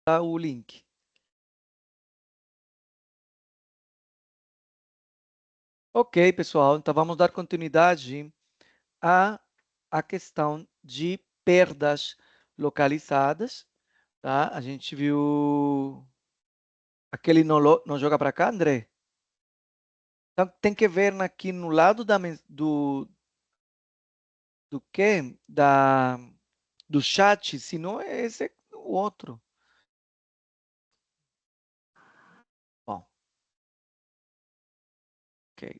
o link. Ok, pessoal, então vamos dar continuidade à questão de perdas localizadas, tá? A gente viu aquele não joga para cá, André? Então tem que ver aqui no lado do que? Do chat, se não é esse é o outro. Bom, ok.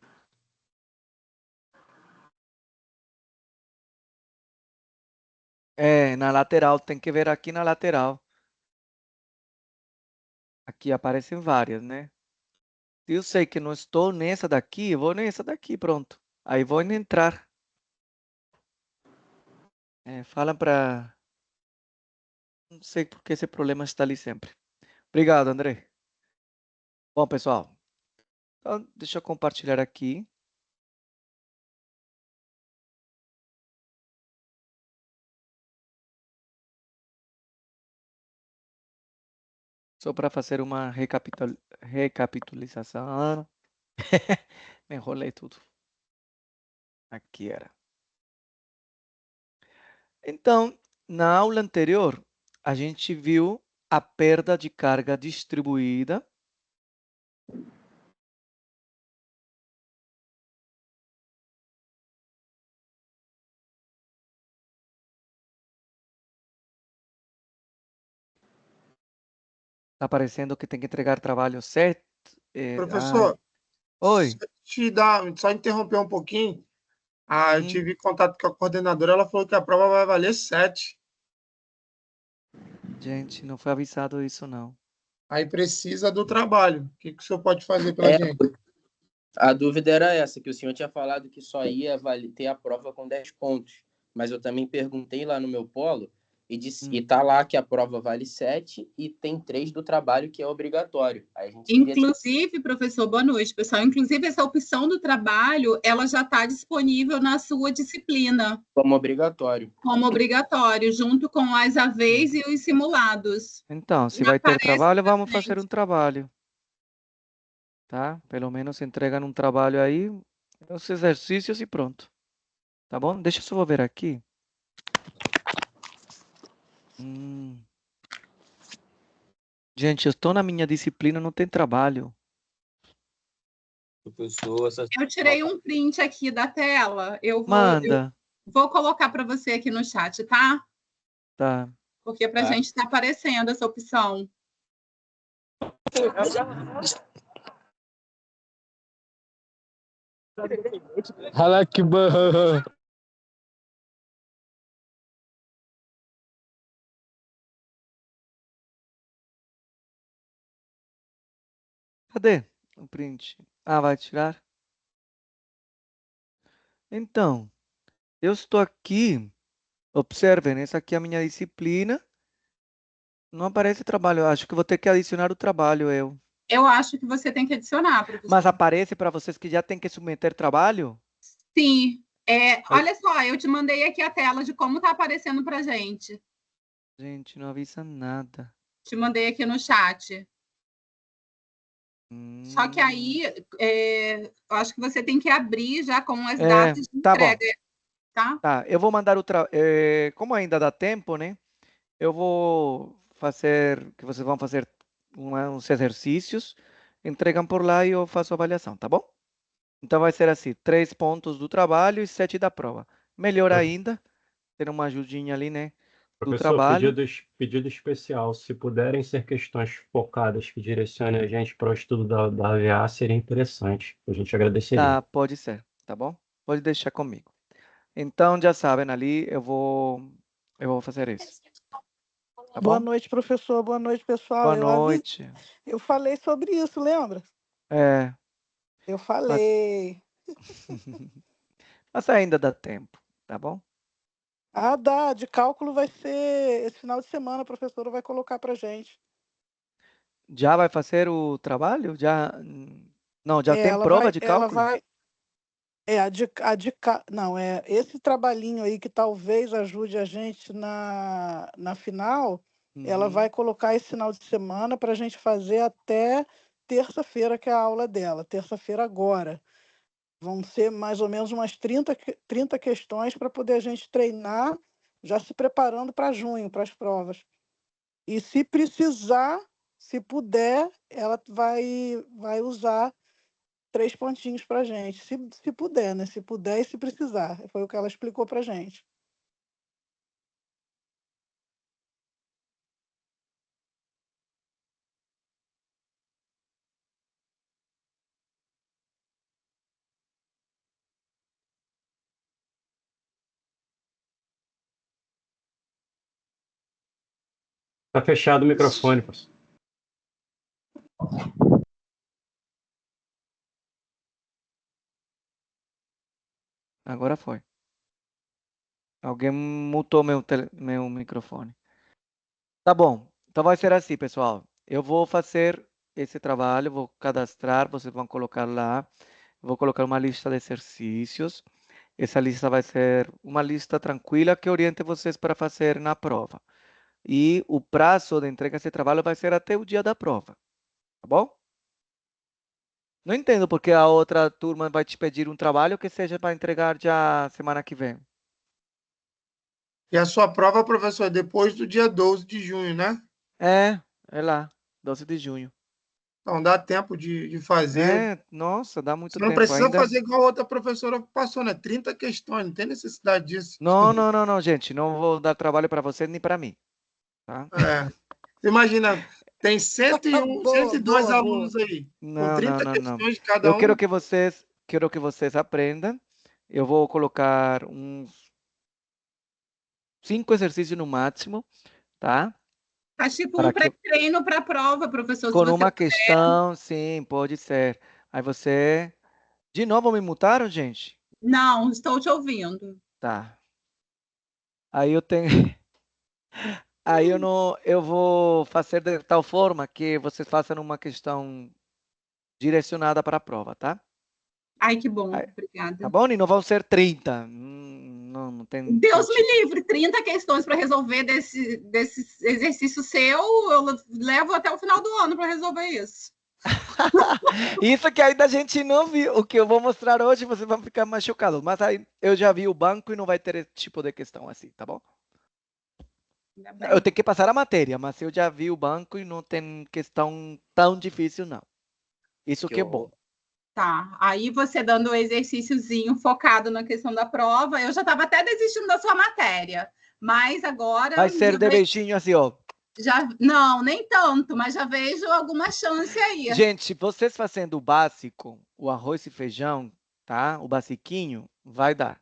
É, na lateral, tem que ver aqui na lateral. Aqui aparecem várias, né? Se eu sei que não estou nessa daqui, eu vou nessa daqui, pronto. Aí vou entrar. Fala para... Não sei por que esse problema está ali sempre. Obrigado, André. Bom, pessoal, então, deixa eu compartilhar aqui. Só para fazer uma recapitulação. Me enrolei tudo. Aqui era. Então, na aula anterior, a gente viu a perda de carga distribuída. Está aparecendo que tem que entregar trabalho certo. Professor, Oi. só interromper um pouquinho. Eu Uhum. tive contato com a coordenadora, ela falou que a prova vai valer 7. Gente, não foi avisado isso, não. Aí precisa do trabalho. O que o senhor pode fazer pela É, gente? a dúvida era essa, que o senhor tinha falado que só ia ter a prova com 10 pontos. Mas eu também perguntei lá no meu polo e tá lá que a prova vale 7 e tem 3 do trabalho que é obrigatório. Aí a gente Inclusive, professor, boa noite, pessoal. Inclusive, essa opção do trabalho, ela já está disponível na sua disciplina. Como obrigatório. Como obrigatório, junto com as AVs e os simulados. Então, se vai ter trabalho, vamos fazer um trabalho. Tá? Pelo menos entregam um trabalho aí, os exercícios e pronto. Tá bom? Deixa eu só ver aqui. Gente, eu estou na minha disciplina, não tem trabalho. Professor, eu tirei um print aqui da tela. Manda. Vou colocar para você aqui no chat, tá? Tá. Porque para a gente está aparecendo essa opção. Cadê o print? Ah, vai tirar? Então, eu estou aqui. Observem, essa aqui é a minha disciplina. Não aparece trabalho. Eu acho que vou ter que adicionar o trabalho, eu. Eu acho que você tem que adicionar, professor. Mas aparece para vocês que já tem que submeter trabalho? Sim. Olha só, eu te mandei aqui a tela de como está aparecendo para gente. Gente, não avisa nada. Te mandei aqui no chat. Só que aí, eu acho que você tem que abrir já com as datas de entrega. Bom. Tá, eu vou mandar como ainda dá tempo, né? Eu vou fazer, que vocês vão fazer uns exercícios, entregam por lá e eu faço a avaliação, tá bom? Então vai ser assim, 3 pontos do trabalho e 7 da prova. Melhor ainda, ter uma ajudinha ali, né? Do trabalho. Pedido especial, se puderem ser questões focadas que direcionem a gente para o estudo da AVA, seria interessante. A gente agradeceria. Tá, pode ser, tá bom? Pode deixar comigo. Então, já sabem, ali eu vou fazer isso. Tá Boa bom? noite, professor. Boa noite, pessoal. Boa noite. Eu falei sobre isso, lembra? Eu falei. Mas ainda dá tempo, tá bom? Dá. De cálculo vai ser esse final de semana, a professora vai colocar para gente. Já vai fazer o trabalho? Não, já tem prova de cálculo? Não, esse trabalhinho aí que talvez ajude a gente na final, Ela vai colocar esse final de semana para a gente fazer até terça-feira, que é a aula dela. Terça-feira agora. Vão ser mais ou menos umas 30 questões para poder a gente treinar, já se preparando para junho, para as provas. E se precisar, se puder, ela vai usar 3 pontinhos para a gente. Se puder, né? Se puder e se precisar. Foi o que ela explicou para a gente. Tá fechado o microfone, professor. Agora foi. Alguém mutou meu microfone. Tá bom. Então vai ser assim, pessoal. Eu vou fazer esse trabalho, vou cadastrar, vocês vão colocar lá. Vou colocar uma lista de exercícios. Essa lista vai ser uma lista tranquila que oriente vocês para fazer na prova. E o prazo de entrega desse trabalho vai ser até o dia da prova. Tá bom? Não entendo porque a outra turma vai te pedir um trabalho que seja para entregar já semana que vem. E a sua prova, professor, é depois do dia 12 de junho, né? É lá, 12 de junho. Então dá tempo de fazer. Nossa, dá muito Você não tempo precisa ainda. fazer igual a outra professora que passou, né? 30 questões, não tem necessidade disso. Não, gente. Não vou dar trabalho para vocês nem para mim. Tá? Imagina, tem 101, Boa, 102 boa, alunos aí, com Não, 30 não. questões de cada Eu um. quero que vocês aprendam. Eu vou colocar uns 5 exercícios no máximo, tá? Tá tipo Para um que pré-treino para a prova, professor, se com você uma puder. questão, sim, pode ser. Aí você, de novo me mutaram, gente? Não, estou te ouvindo. Tá. Aí eu tenho, aí eu não, eu vou fazer de tal forma que vocês façam uma questão direcionada para a prova, tá? Ai, que bom, Aí, tá obrigada. bom? E não vão ser 30. Não tem Deus sentido. me livre, 30 questões para resolver desse exercício seu, eu levo até o final do ano para resolver isso. Isso que ainda a gente não viu. O que eu vou mostrar hoje, vocês vão ficar mais chocados. Mas aí eu já vi o banco e não vai ter esse tipo de questão assim, tá bom? Ainda bem. Eu tenho que passar a matéria, mas eu já vi o banco e não tem questão tão difícil, não. Isso que é bom. Tá, aí você dando o exercíciozinho focado na questão da prova, eu já estava até desistindo da sua matéria, mas agora Vai ser de beijinho assim, ó. não, nem tanto, mas já vejo alguma chance aí. Gente, vocês fazendo o básico, o arroz e feijão, tá? O basiquinho, vai dar,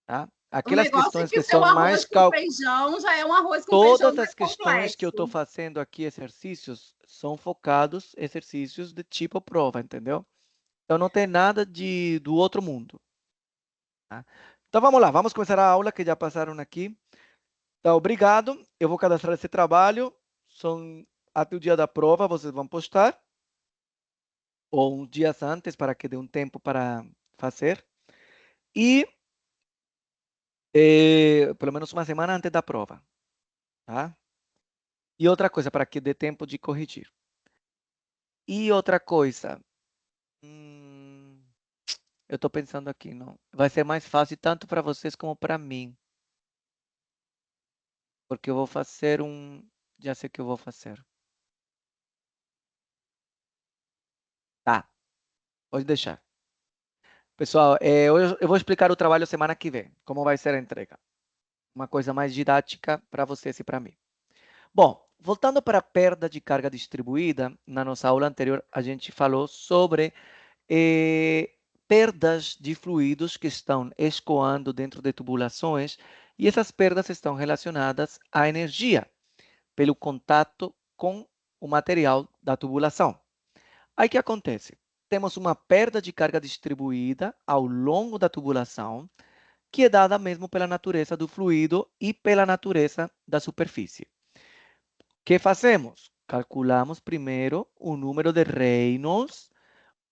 tá? O Aquelas negócio é questões que que o seu são mais arroz com feijão já é um arroz com feijão Todas mais as questões que eu estou complexo. fazendo aqui, exercícios, são focados exercícios de tipo prova, entendeu? Então não tem nada do outro mundo. Tá? Então vamos lá, vamos começar a aula que já passaram aqui. Então, obrigado. Eu vou cadastrar esse trabalho. São até o dia da prova, vocês vão postar. Ou uns dias antes, para que dê um tempo para fazer. E pelo menos uma semana antes da prova. Tá? E outra coisa, para que dê tempo de corrigir. E outra coisa. Eu estou pensando aqui, não. Vai ser mais fácil tanto para vocês como para mim. Porque eu vou fazer Já sei o que eu vou fazer. Tá, pode deixar. Pessoal, eu vou explicar o trabalho semana que vem. Como vai ser a entrega. Uma coisa mais didática para vocês e para mim. Bom, voltando para a perda de carga distribuída, na nossa aula anterior a gente falou sobre perdas de fluidos que estão escoando dentro de tubulações e essas perdas estão relacionadas à energia pelo contato com o material da tubulação. Aí o que acontece? Temos uma perda de carga distribuída ao longo da tubulação, que é dada mesmo pela natureza do fluido e pela natureza da superfície. O que fazemos? Calculamos primeiro o número de Reynolds.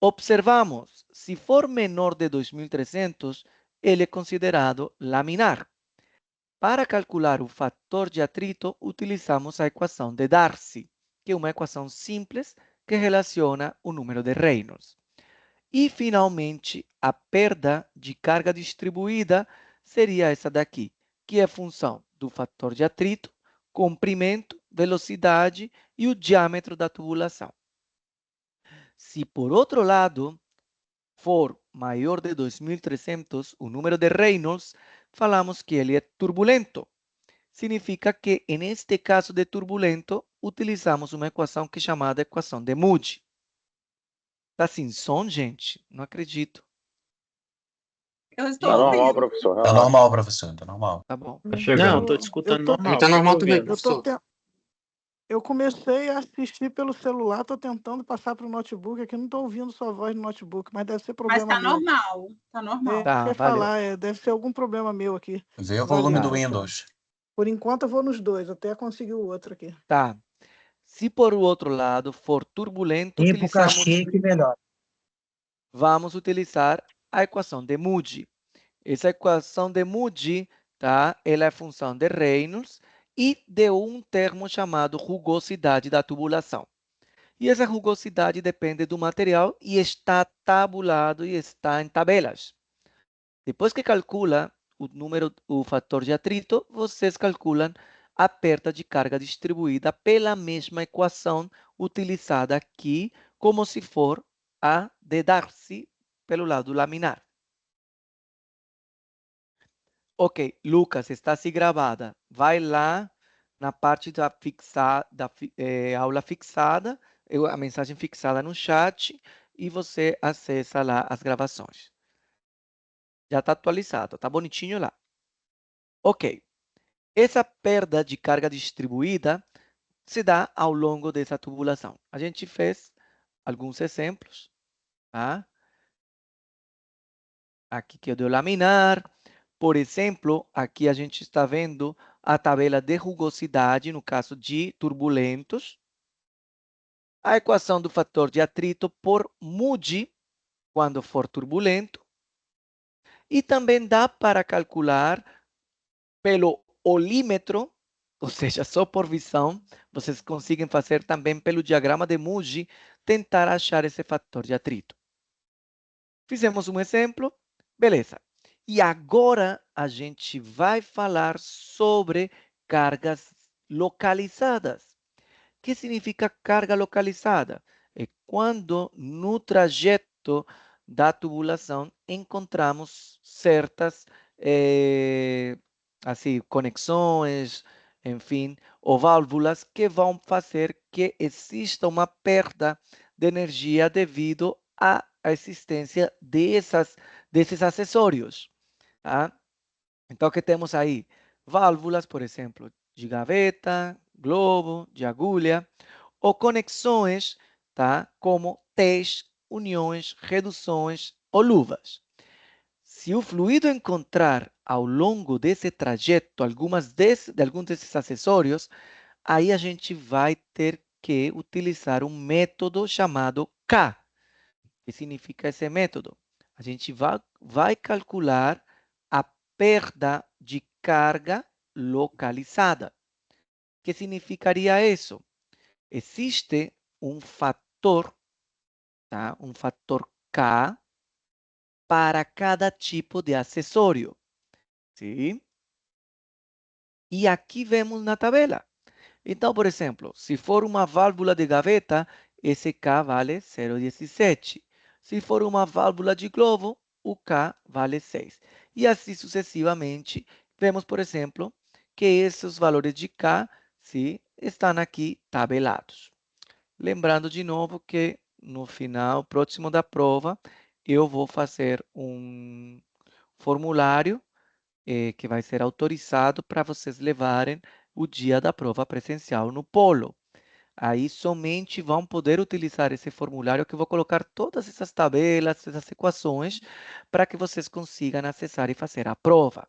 Observamos, se for menor de 2.300, ele é considerado laminar. Para calcular o fator de atrito, utilizamos a equação de Darcy, que é uma equação simples que relaciona o número de Reynolds. E, finalmente, a perda de carga distribuída seria essa daqui, que é função do fator de atrito, comprimento, velocidade e o diâmetro da tubulação. Se, por outro lado, for maior de 2.300 o número de Reynolds, falamos que ele é turbulento. Significa que, neste caso de turbulento, utilizamos uma equação que é chamada equação de Moody. Tá sem som, gente? Não acredito. Eu estou Tá normal, ouvindo. professor. Tá relaxa. normal, professor, tá normal. Tá bom. Tá Não, chegando. tô te escutando Eu tô- normal. Tá normal tô também, ouvindo. professor. Eu comecei a assistir pelo celular, tô tentando passar para o notebook aqui, não tô ouvindo sua voz no notebook, mas deve ser Mas problema tá meu. normal. Tá normal. Tá, Quer valeu. falar, deve ser algum problema meu aqui. Vê o volume do Valeu. Windows. Por enquanto eu vou nos dois, até conseguir o outro aqui. Tá. Se por o outro lado for turbulento, E pro cachique, melhor. vamos utilizar a equação de Moody. Essa equação de Moody, tá? Ela é função de Reynolds e de um termo chamado rugosidade da tubulação. E essa rugosidade depende do material e está tabulado e está em tabelas. Depois que calcula o fator de atrito, vocês calculam a perda de carga distribuída pela mesma equação utilizada aqui, como se for a de Darcy pelo lado laminar. Ok, Lucas, está assim gravada. Vai lá na parte da aula fixada, a mensagem fixada no chat, e você acessa lá as gravações. Já está atualizado, está bonitinho lá. Ok. Essa perda de carga distribuída se dá ao longo dessa tubulação. A gente fez alguns exemplos. Tá? Aqui que é do laminar. Por exemplo, aqui a gente está vendo a tabela de rugosidade, no caso de turbulentos. A equação do fator de atrito por Moody, quando for turbulento. E também dá para calcular pelo olímetro, ou seja, só por visão, vocês conseguem fazer também pelo diagrama de Moody, tentar achar esse fator de atrito. Fizemos um exemplo, beleza. E agora a gente vai falar sobre cargas localizadas. O que significa carga localizada? É quando no trajeto da tubulação encontramos certas assim, conexões, enfim, ou válvulas que vão fazer que exista uma perda de energia devido à existência desses acessórios. Tá? Então, o que temos aí? Válvulas, por exemplo, de gaveta, globo, de agulha, ou conexões, tá? Como T's, uniões, reduções ou luvas. Se o fluido encontrar ao longo desse trajeto alguns desses acessórios, aí a gente vai ter que utilizar um método chamado K. O que significa esse método? A gente vai calcular a perda de carga localizada. O que significaria isso? Existe um fator, tá? Um fator K para cada tipo de acessório. Sim? E aqui vemos na tabela. Então, por exemplo, se for uma válvula de gaveta, esse K vale 0,17. Se for uma válvula de globo, o K vale 6. E assim sucessivamente, vemos, por exemplo, que esses valores de K estão aqui tabelados. Lembrando de novo que no final, próximo da prova, eu vou fazer um formulário que vai ser autorizado para vocês levarem o dia da prova presencial no polo. Aí somente vão poder utilizar esse formulário que eu vou colocar todas essas tabelas, essas equações, para que vocês consigam acessar e fazer a prova.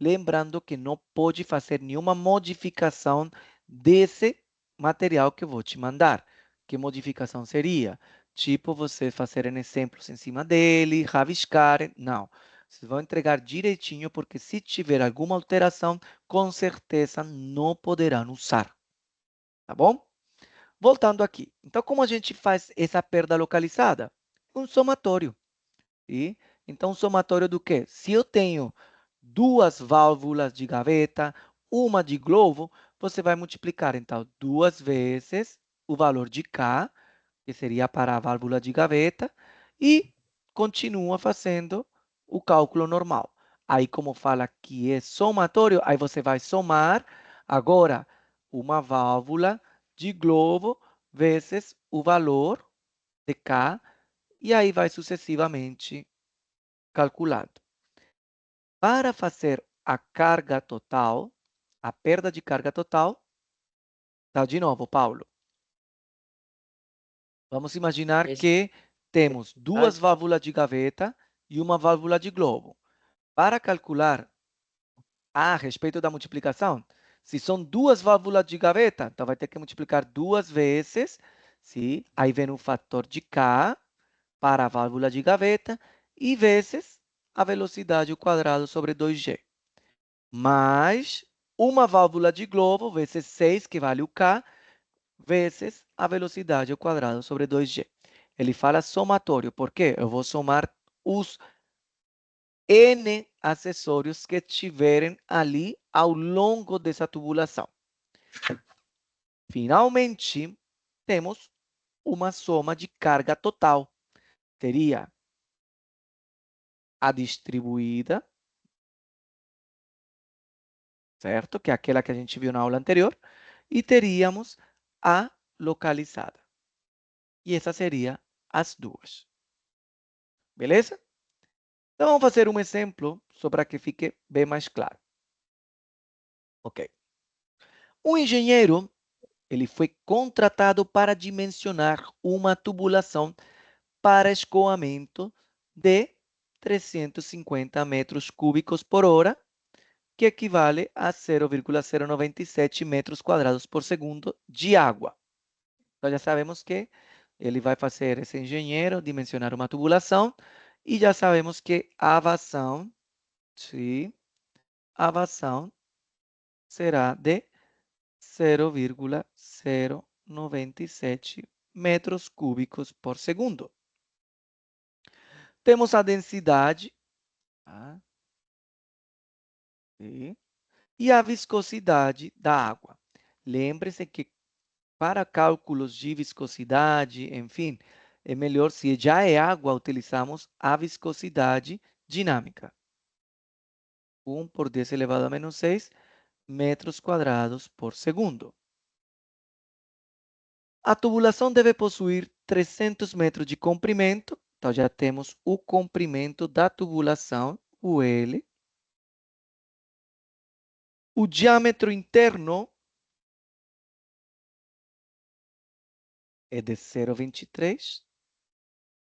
Lembrando que não pode fazer nenhuma modificação desse material que eu vou te mandar. Que modificação seria? Tipo, você fazerem exemplos em cima dele, rabiscarem. Não. Vocês vão entregar direitinho, porque se tiver alguma alteração, com certeza não poderão usar. Tá bom? Voltando aqui. Então, como a gente faz essa perda localizada? Um somatório. E então, um somatório do quê? Se eu tenho duas válvulas de gaveta, uma de globo, você vai multiplicar, então, 2 vezes o valor de K, que seria para a válvula de gaveta, e continua fazendo o cálculo normal. Aí, como fala que é somatório, aí você vai somar agora uma válvula de globo vezes o valor de K, e aí vai sucessivamente calculado. Para fazer a carga total, a perda de carga total, tá de novo, Paulo. Vamos imaginar que temos duas válvulas de gaveta e uma válvula de globo. Para calcular a respeito da multiplicação, se são duas válvulas de gaveta, então vai ter que multiplicar 2 vezes, sim? Aí vem o fator de K para a válvula de gaveta e vezes a velocidade ao quadrado sobre 2G. Mais uma válvula de globo vezes 6, que vale o K, vezes a velocidade ao quadrado sobre 2G. Ele fala somatório, porque eu vou somar os N acessórios que tiverem ali ao longo dessa tubulação. Finalmente, temos uma soma de carga total. Teria a distribuída, certo? Que é aquela que a gente viu na aula anterior. E teríamos a localizada. E essa seria as duas. Beleza? Então, vamos fazer um exemplo só para que fique bem mais claro. Ok. Um engenheiro, ele foi contratado para dimensionar uma tubulação para escoamento de 350 metros cúbicos por hora, que equivale a 0,097 metros quadrados por segundo de água. Então, já sabemos que ele vai fazer esse engenheiro dimensionar uma tubulação e já sabemos que a vazão, sim, a vazão será de 0,097 metros cúbicos por segundo. Temos a densidade, tá? E a viscosidade da água. Lembre-se que para cálculos de viscosidade, enfim, é melhor, se já é água, utilizamos a viscosidade dinâmica. 1 por 10 elevado a menos 6 metros quadrados por segundo. A tubulação deve possuir 300 metros de comprimento. Então, já temos o comprimento da tubulação, o L. O diâmetro interno é de 0,23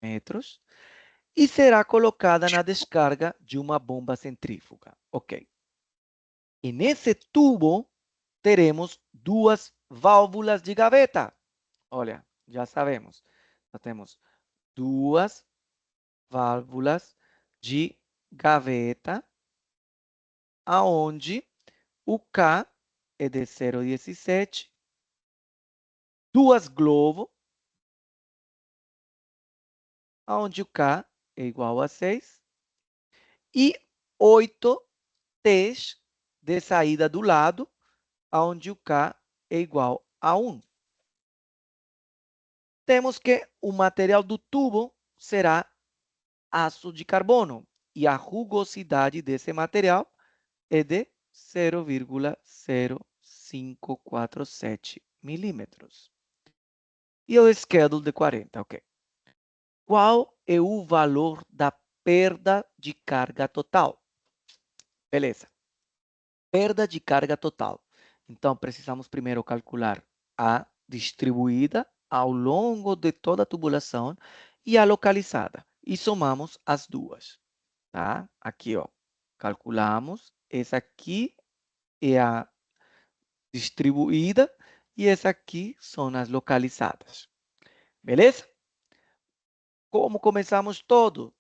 metros e será colocada na descarga de uma bomba centrífuga. Ok. E nesse tubo teremos duas válvulas de gaveta. Olha, já sabemos. Já temos duas válvulas de gaveta, aonde o K é de 0,17, duas globos, aonde o K é igual a 6, e 8 T's de saída do lado, aonde o K é igual a 1. Temos que o material do tubo será aço de carbono e a rugosidade desse material é de 0,0547 milímetros. E o schedule de 40, ok. Qual é o valor da perda de carga total? Beleza. Perda de carga total. Então, precisamos primeiro calcular a distribuída ao longo de toda a tubulação e a localizada. E somamos as duas. Tá? Aqui, ó. Calculamos. Essa aqui é a distribuída e essa aqui são as localizadas. Beleza? Como começamos todo?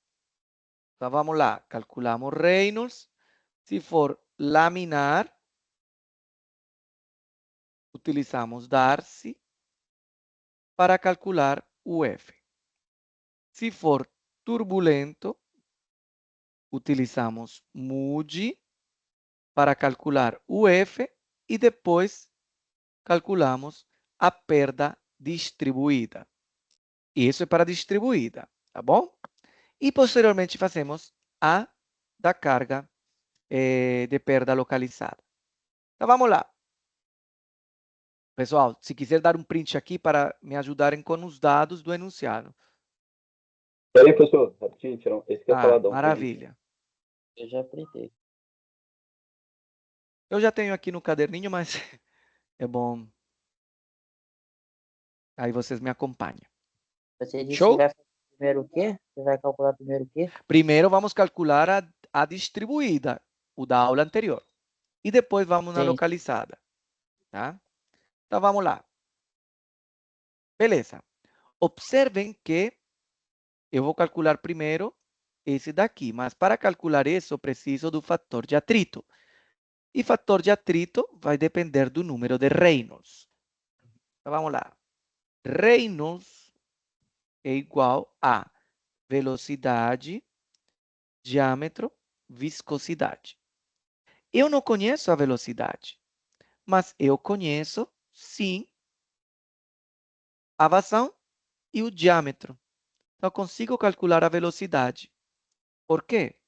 Então vamos lá, calculamos Reynolds. Se for laminar, utilizamos Darcy para calcular o F. Se for turbulento, utilizamos Mudge para calcular o F e depois calculamos a perda distribuída. Isso é para distribuída, tá bom? E posteriormente fazemos a da carga de perda localizada. Então vamos lá. Pessoal, se quiser dar um print aqui para me ajudarem com os dados do enunciado. Peraí, professor, rapidinho, tirar esse que é falar, dá um print. Maravilha. Eu já printei. Eu já tenho aqui no caderninho, mas é bom. Aí vocês me acompanham. Você disse Show? que vai fazer primeiro o quê? Você vai calcular primeiro o quê? Primeiro vamos calcular a distribuída, o da aula anterior. E depois vamos na Sim. localizada. Tá? Então vamos lá. Beleza. Observem que eu vou calcular primeiro esse daqui, mas para calcular isso eu preciso do fator de atrito. E fator de atrito vai depender do número de Reynolds. Então vamos lá. Reynolds é igual a velocidade, diâmetro, viscosidade. Eu não conheço a velocidade, mas eu conheço, sim, a vazão e o diâmetro. Então, eu consigo calcular a velocidade. Por quê?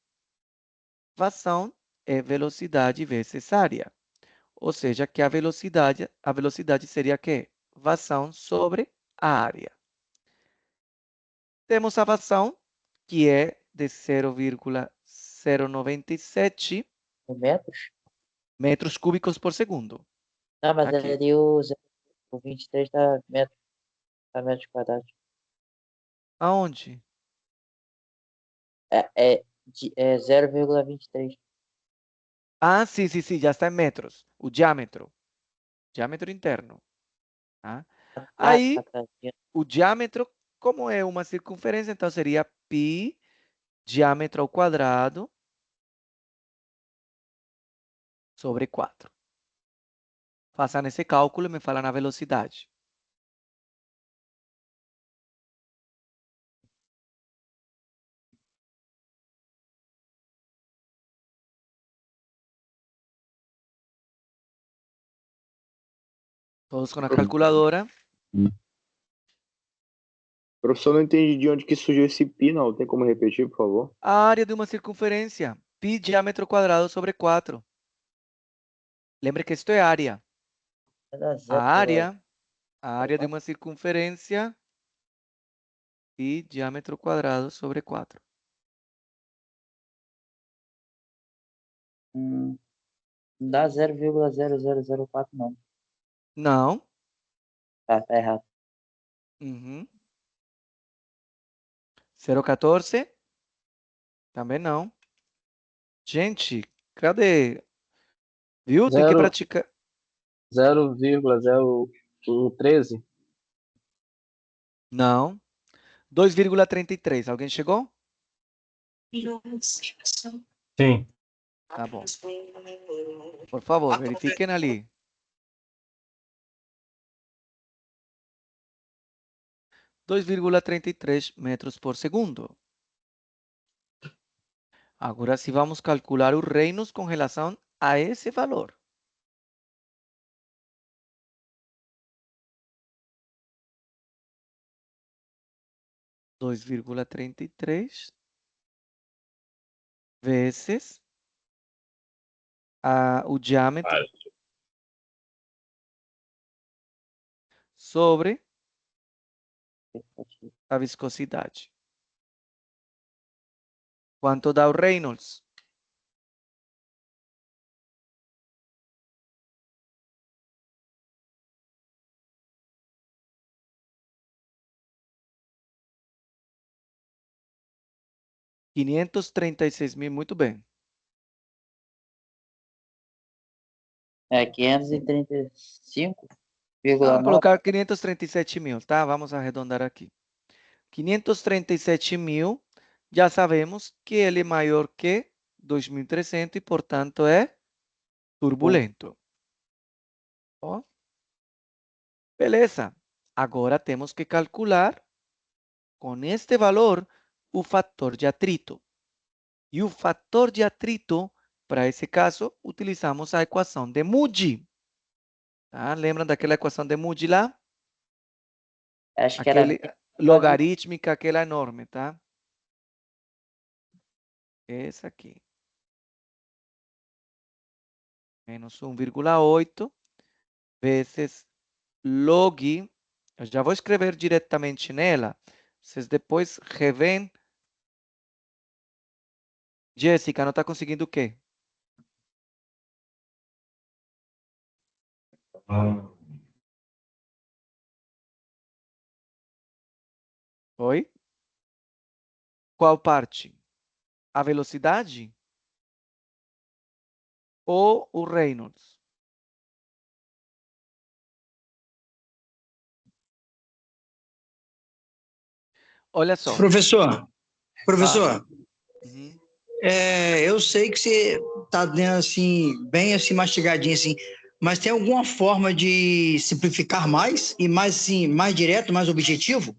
Vazão é velocidade vezes área. Ou seja, que a velocidade seria quê? Vazão sobre a área. Temos a vazão, que é de 0,097 Metros? metros cúbicos por segundo. Não, mas Aqui. ali o 23 tá metros quadrados. Aonde? É 0,23. Ah, sim, já está em metros. O diâmetro. Diâmetro interno. Tá? Aí, Tá. o diâmetro, como é uma circunferência, então seria π, diâmetro ao quadrado, sobre 4. Façam esse cálculo e me falam a velocidade. Todos com a calculadora. Professor, não entendi de onde que surgiu esse pi, não. Tem como repetir, por favor? A área de uma circunferência. Π, diâmetro ao quadrado, sobre 4. Lembre que isto é área. A área de uma circunferência, π, diâmetro ao quadrado, sobre 4. Não dá 0,0004 não. Não. Tá errado. Uhum. 0,14? Também não. Gente, cadê? Viu? Tem que praticar. 0,0113. Não. 2,33. Alguém chegou? Sim. Tá bom. Por favor, verifiquem ali. (2,33 metros por segundo. Agora sim vamos calcular o Reynolds com relação a esse valor. (2,33 vezes o diâmetro sobre a viscosidade. Quanto dá o Reynolds? $536.000, muito bem. É 535,9. Vamos colocar 537 mil, tá? Vamos arredondar aqui. 537 mil já sabemos que ele é maior que 2.300 e, portanto, é turbulento. Ó. Beleza. Agora temos que calcular com este valor o fator de atrito. E o fator de atrito, para esse caso, utilizamos a equação de Moody. Tá? Lembram daquela equação de Moody lá? Acho que era Aquele logarítmica, aquela enorme, tá? Essa aqui. Menos 1,8 vezes log. Eu já vou escrever diretamente nela. Vocês depois revêem. Jéssica, não está conseguindo o quê? Oi? Qual parte? A velocidade? Ou o Reynolds? Olha só. Professor, Uhum. eu sei que você está dando assim, bem assim, mastigadinho assim, mas tem alguma forma de simplificar mais e mais assim, mais direto, mais objetivo?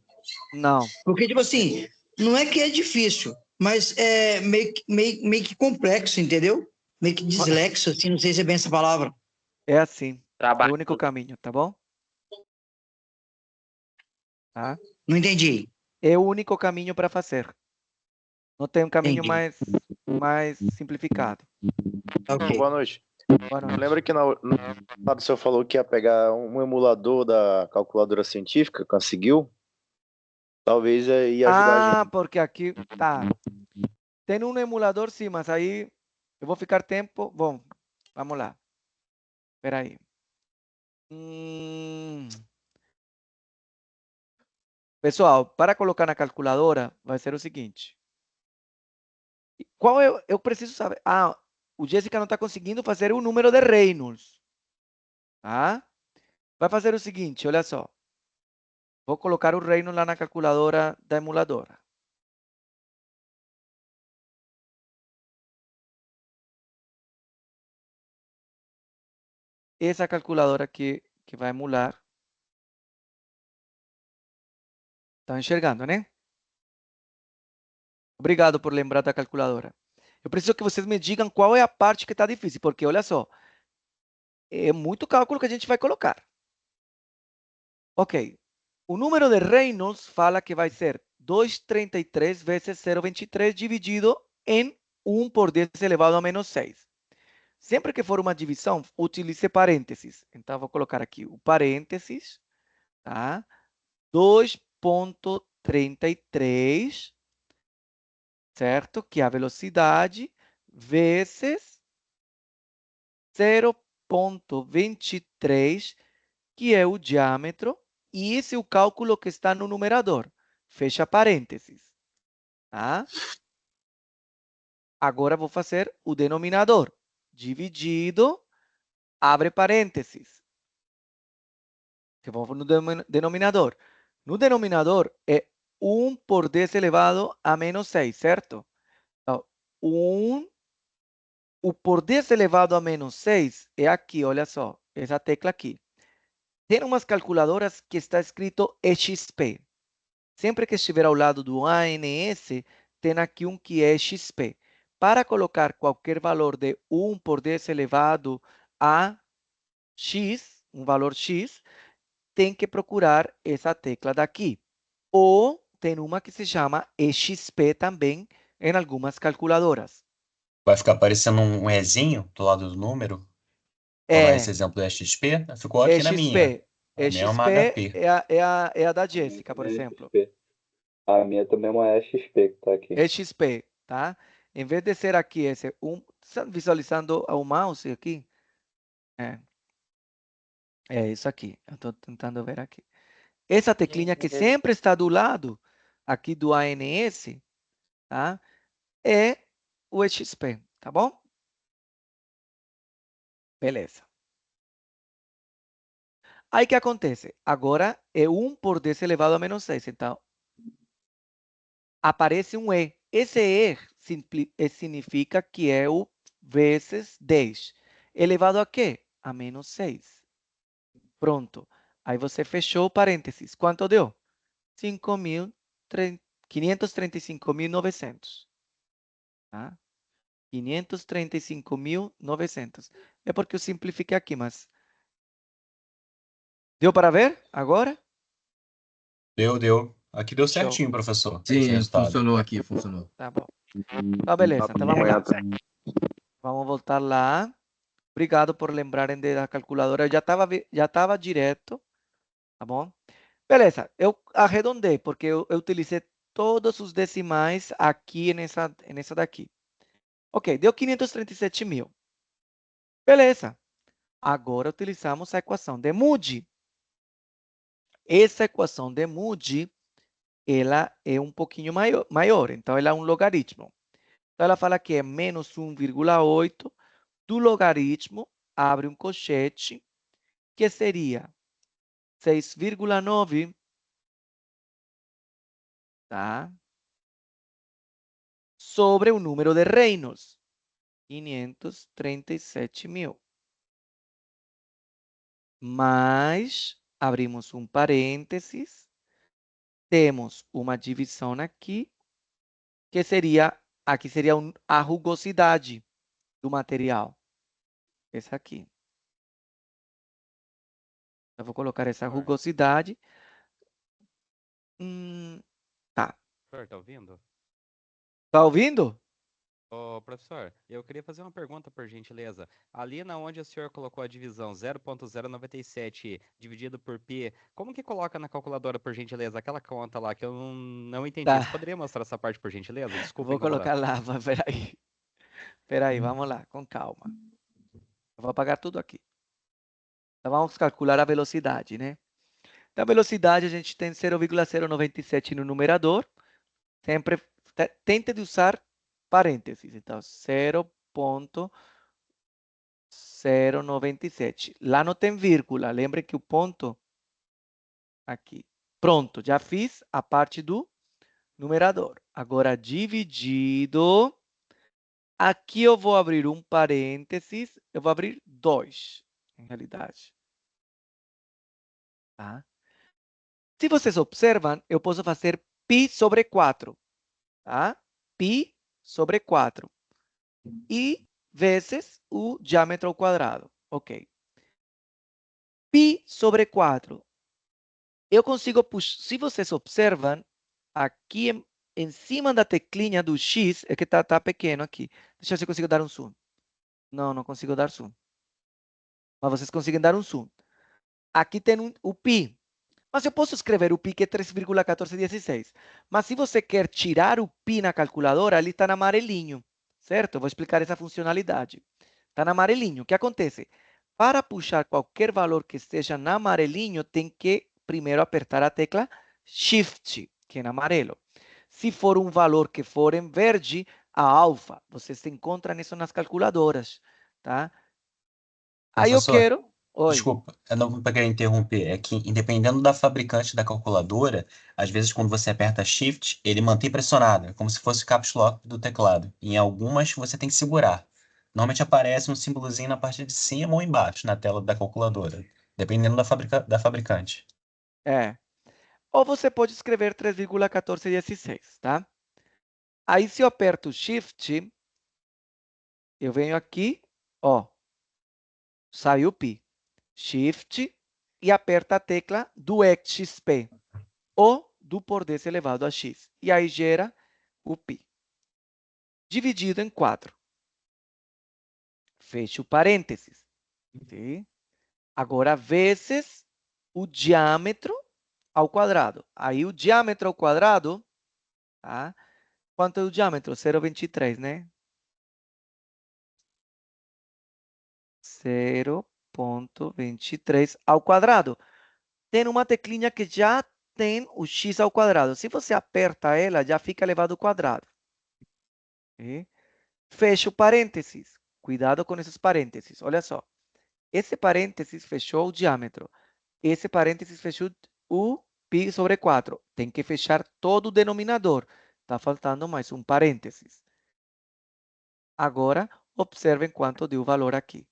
Não. Porque, tipo assim, não é que é difícil, mas é meio que complexo, entendeu? Meio que dislexo, assim, não sei se é bem essa palavra. É assim. É o Trabalho. único caminho, tá bom? Tá? Não entendi. É o único caminho para fazer. Não tem um caminho Entendi. mais simplificado. Ok. Boa noite. Boa noite. Lembra que no lado o senhor falou que ia pegar um emulador da calculadora científica? Conseguiu? Talvez ia ajudar a gente. Porque aqui tá. Tem um emulador, sim, mas aí eu vou ficar tempo. Bom, vamos lá. Espera aí. Pessoal, para colocar na calculadora, vai ser o seguinte. Qual eu preciso saber? O Jéssica não está conseguindo fazer o número de Reynolds. Tá? Vai fazer o seguinte, olha só. Vou colocar o Reynolds lá na calculadora da emuladora. Essa calculadora que vai emular. Estão enxergando, né? Obrigado por lembrar da calculadora. Eu preciso que vocês me digam qual é a parte que está difícil, porque olha só, é muito cálculo que a gente vai colocar. Ok, o número de Reynolds fala que vai ser 233 vezes 0,23 dividido em 1 por 10 elevado a menos 6. Sempre que for uma divisão, utilize parênteses. Então, vou colocar aqui o parênteses, tá? 2,33, certo? Que é a velocidade, vezes 0,23, que é o diâmetro, e esse é o cálculo que está no numerador. Fecha parênteses. Tá? Agora vou fazer o denominador. Dividido, abre parênteses. Que vou no denominador. No denominador é 1 por 10 elevado a menos 6, certo? Então, 1 o por 10 elevado a menos 6 é aqui, olha só, essa tecla aqui. Tem umas calculadoras que está escrito EXP. Sempre que estiver ao lado do ANS, tem aqui um que é XP. Para colocar qualquer valor de 1 por 10 elevado a X, um valor X, tem que procurar essa tecla daqui. Ou tem uma que se chama EXP também em algumas calculadoras. Vai ficar aparecendo um Ezinho do lado do número? Como é esse exemplo do XP? Ficou aqui na minha. EXP. A minha é uma EXP HP. é a da Jéssica, por exemplo. A minha também é uma XP que tá aqui. EXP, tá? Em vez de ser aqui esse está visualizando o mouse aqui? É isso aqui. Eu estou tentando ver aqui. Essa teclinha que sempre está do lado aqui do ANS, tá? É o EXP, tá bom? Beleza. Aí o que acontece? Agora é 1 por 10 elevado a menos 6. Então, aparece um E. esse E significa que é o vezes 10. Elevado a quê? A menos 6. Pronto. Aí você fechou o parênteses. Quanto deu? 535.900. Tá? 535.900. É porque eu simplifiquei aqui, mas... Deu para ver agora? Deu. Aqui deu Show. certinho, professor. Esse Sim, resultado. funcionou aqui, funcionou. Tá bom. Tá, beleza. Então vamos lá. Vamos voltar lá. Obrigado por lembrarem da calculadora. Eu já estava direto, tá bom? Beleza. Eu arredondei, porque eu utilizei todos os decimais aqui nessa daqui. Ok, deu 537 mil. Beleza. Agora utilizamos a equação de Moody. Essa equação de Moody, ela é um pouquinho maior, então ela é um logaritmo. Então ela fala que é menos 1,8 do logaritmo, abre um colchete, que seria 6,9, tá? Sobre o número de reinos, 537 mil. Mas, abrimos um parênteses, temos uma divisão aqui, que seria, aqui seria a rugosidade do material. Essa aqui. Eu vou colocar essa rugosidade. Tá. Professor, tá ouvindo? Tá ouvindo? Ô, professor, eu queria fazer uma pergunta, por gentileza. Ali na onde o senhor colocou a divisão 0,097 dividido por π, como que coloca na calculadora, por gentileza? Aquela conta lá que eu não entendi. Tá. Você poderia mostrar essa parte, por gentileza? Desculpa Vou colocar incomodar. lá, mas peraí. Peraí, vamos lá, com calma. Eu vou apagar tudo aqui. Então vamos calcular a velocidade, né? Da velocidade a gente tem 0,097 no numerador. Sempre tente de usar parênteses. Então, 0,097. Lá não tem vírgula. Lembre que o ponto aqui. Pronto, já fiz a parte do numerador. Agora, dividido. Aqui eu vou abrir um parênteses. Eu vou abrir 2, em realidade. Tá? Se vocês observam, eu posso fazer π sobre 4. Tá? Π sobre 4. E vezes o diâmetro ao quadrado. Ok. Π sobre 4. Eu consigo puxar. Se vocês observam, aqui em cima da teclinha do X, é que tá pequeno aqui. Deixa eu ver se eu consigo dar um zoom. Não consigo dar zoom. Mas vocês conseguem dar um zoom. Aqui tem o π. Mas eu posso escrever o π, que é 3,1416. Mas se você quer tirar o π na calculadora, ele está na amarelinho. Certo? Eu vou explicar essa funcionalidade. Está na amarelinho. O que acontece? Para puxar qualquer valor que esteja na amarelinho, tem que primeiro apertar a tecla Shift, que é em amarelo. Se for um valor que for em verde, a alfa. Vocês encontram isso nas calculadoras. Tá? Aí eu Professor, quero... Oi. desculpa, eu não queria interromper. É que, independendo da fabricante da calculadora, às vezes, quando você aperta Shift, ele mantém pressionado, é como se fosse o caps lock do teclado. Em algumas, você tem que segurar. Normalmente aparece um símbolozinho na parte de cima ou embaixo, na tela da calculadora, dependendo da fabricante. É. Ou você pode escrever 3,1416, tá? Aí, se eu aperto Shift, eu venho aqui, ó, sai o π. Shift e aperta a tecla do XP, ou do por 10 elevado a x. E aí gera o π. Dividido em 4. Fecho o parênteses. Sim? Agora, vezes o diâmetro ao quadrado. Aí, o diâmetro ao quadrado, tá? Quanto é o diâmetro? 0,23, né? 0,23 ao quadrado. Tem uma teclinha que já tem o x ao quadrado. Se você aperta ela, já fica elevado ao quadrado. E fecha o parênteses. Cuidado com esses parênteses. Olha só. Esse parênteses fechou o diâmetro. Esse parênteses fechou o π sobre 4. Tem que fechar todo o denominador. Está faltando mais um parênteses. Agora, observem quanto deu o valor aqui.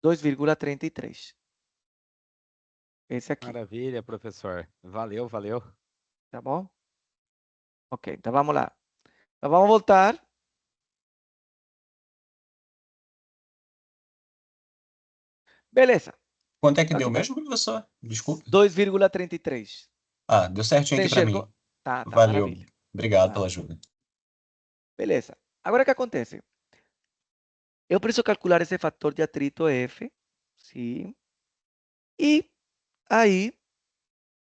2,33. Esse aqui, Maravilha, professor. Valeu, valeu. tá bom? Ok, então vamos lá. Então vamos voltar. Beleza. Quanto é que Aqui deu tá. mesmo, professor? Desculpe. 2,33. Ah, deu certinho Você aqui para enxergou? mim. Tá, Valeu. maravilha. Obrigado Tá. pela ajuda. Beleza. Agora o que acontece? Eu preciso calcular esse fator de atrito F, sim. E aí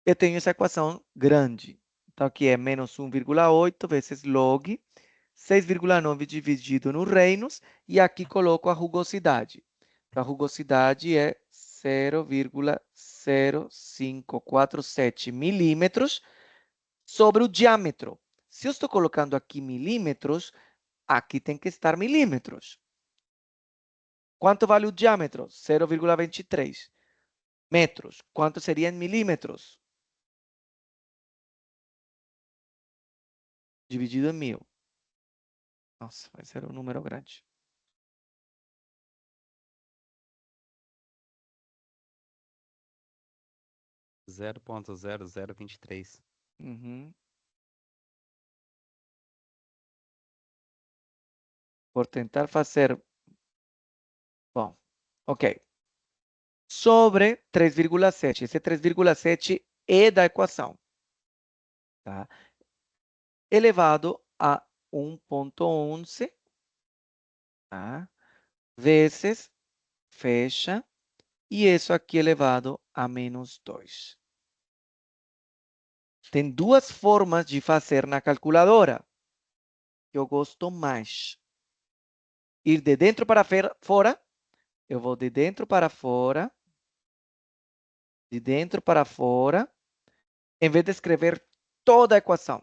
eu tenho essa equação grande. Então aqui é menos 1,8 vezes log 6,9 dividido no reinos, e aqui coloco a rugosidade. Então, a rugosidade é 0,0547 milímetros sobre o diâmetro. Se eu estou colocando aqui milímetros, aqui tem que estar milímetros. Quanto vale o diâmetro? 0,23 metros. Quanto seria em milímetros? Dividido em 1000. Nossa, vai ser um número grande. Zero 0,0023. Uhum. Por tentar fazer... Bom, ok. Sobre 3,7. Esse 3,7 é da equação. Tá? Elevado a 1,11, tá? Vezes, fecha, e isso aqui elevado a menos 2. Tem duas formas de fazer na calculadora que eu gosto mais. Ir de dentro para fora, eu vou de dentro para fora, de dentro para fora, em vez de escrever toda a equação.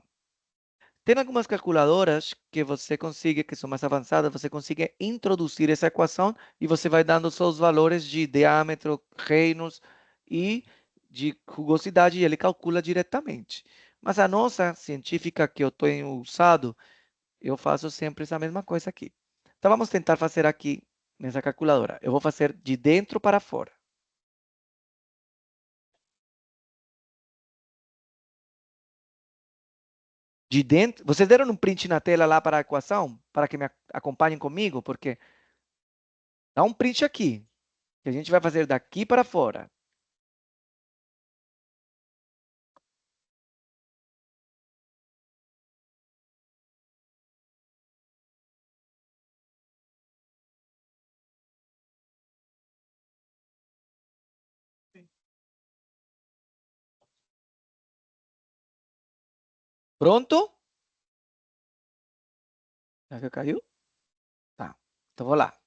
Tem algumas calculadoras que você consegue, que são mais avançadas, você consegue introduzir essa equação e você vai dando seus valores de diâmetro, reinos e de rugosidade, e ele calcula diretamente. Mas a nossa científica que eu tenho usado, eu faço sempre essa mesma coisa aqui. Então vamos tentar fazer aqui nessa calculadora. Eu vou fazer de dentro para fora. De dentro, vocês deram um print na tela lá para a equação? Para que me acompanhem comigo? Porque dá um print aqui, que a gente vai fazer daqui para fora. Pronto? Já que caiu? Tá. Então vou lá.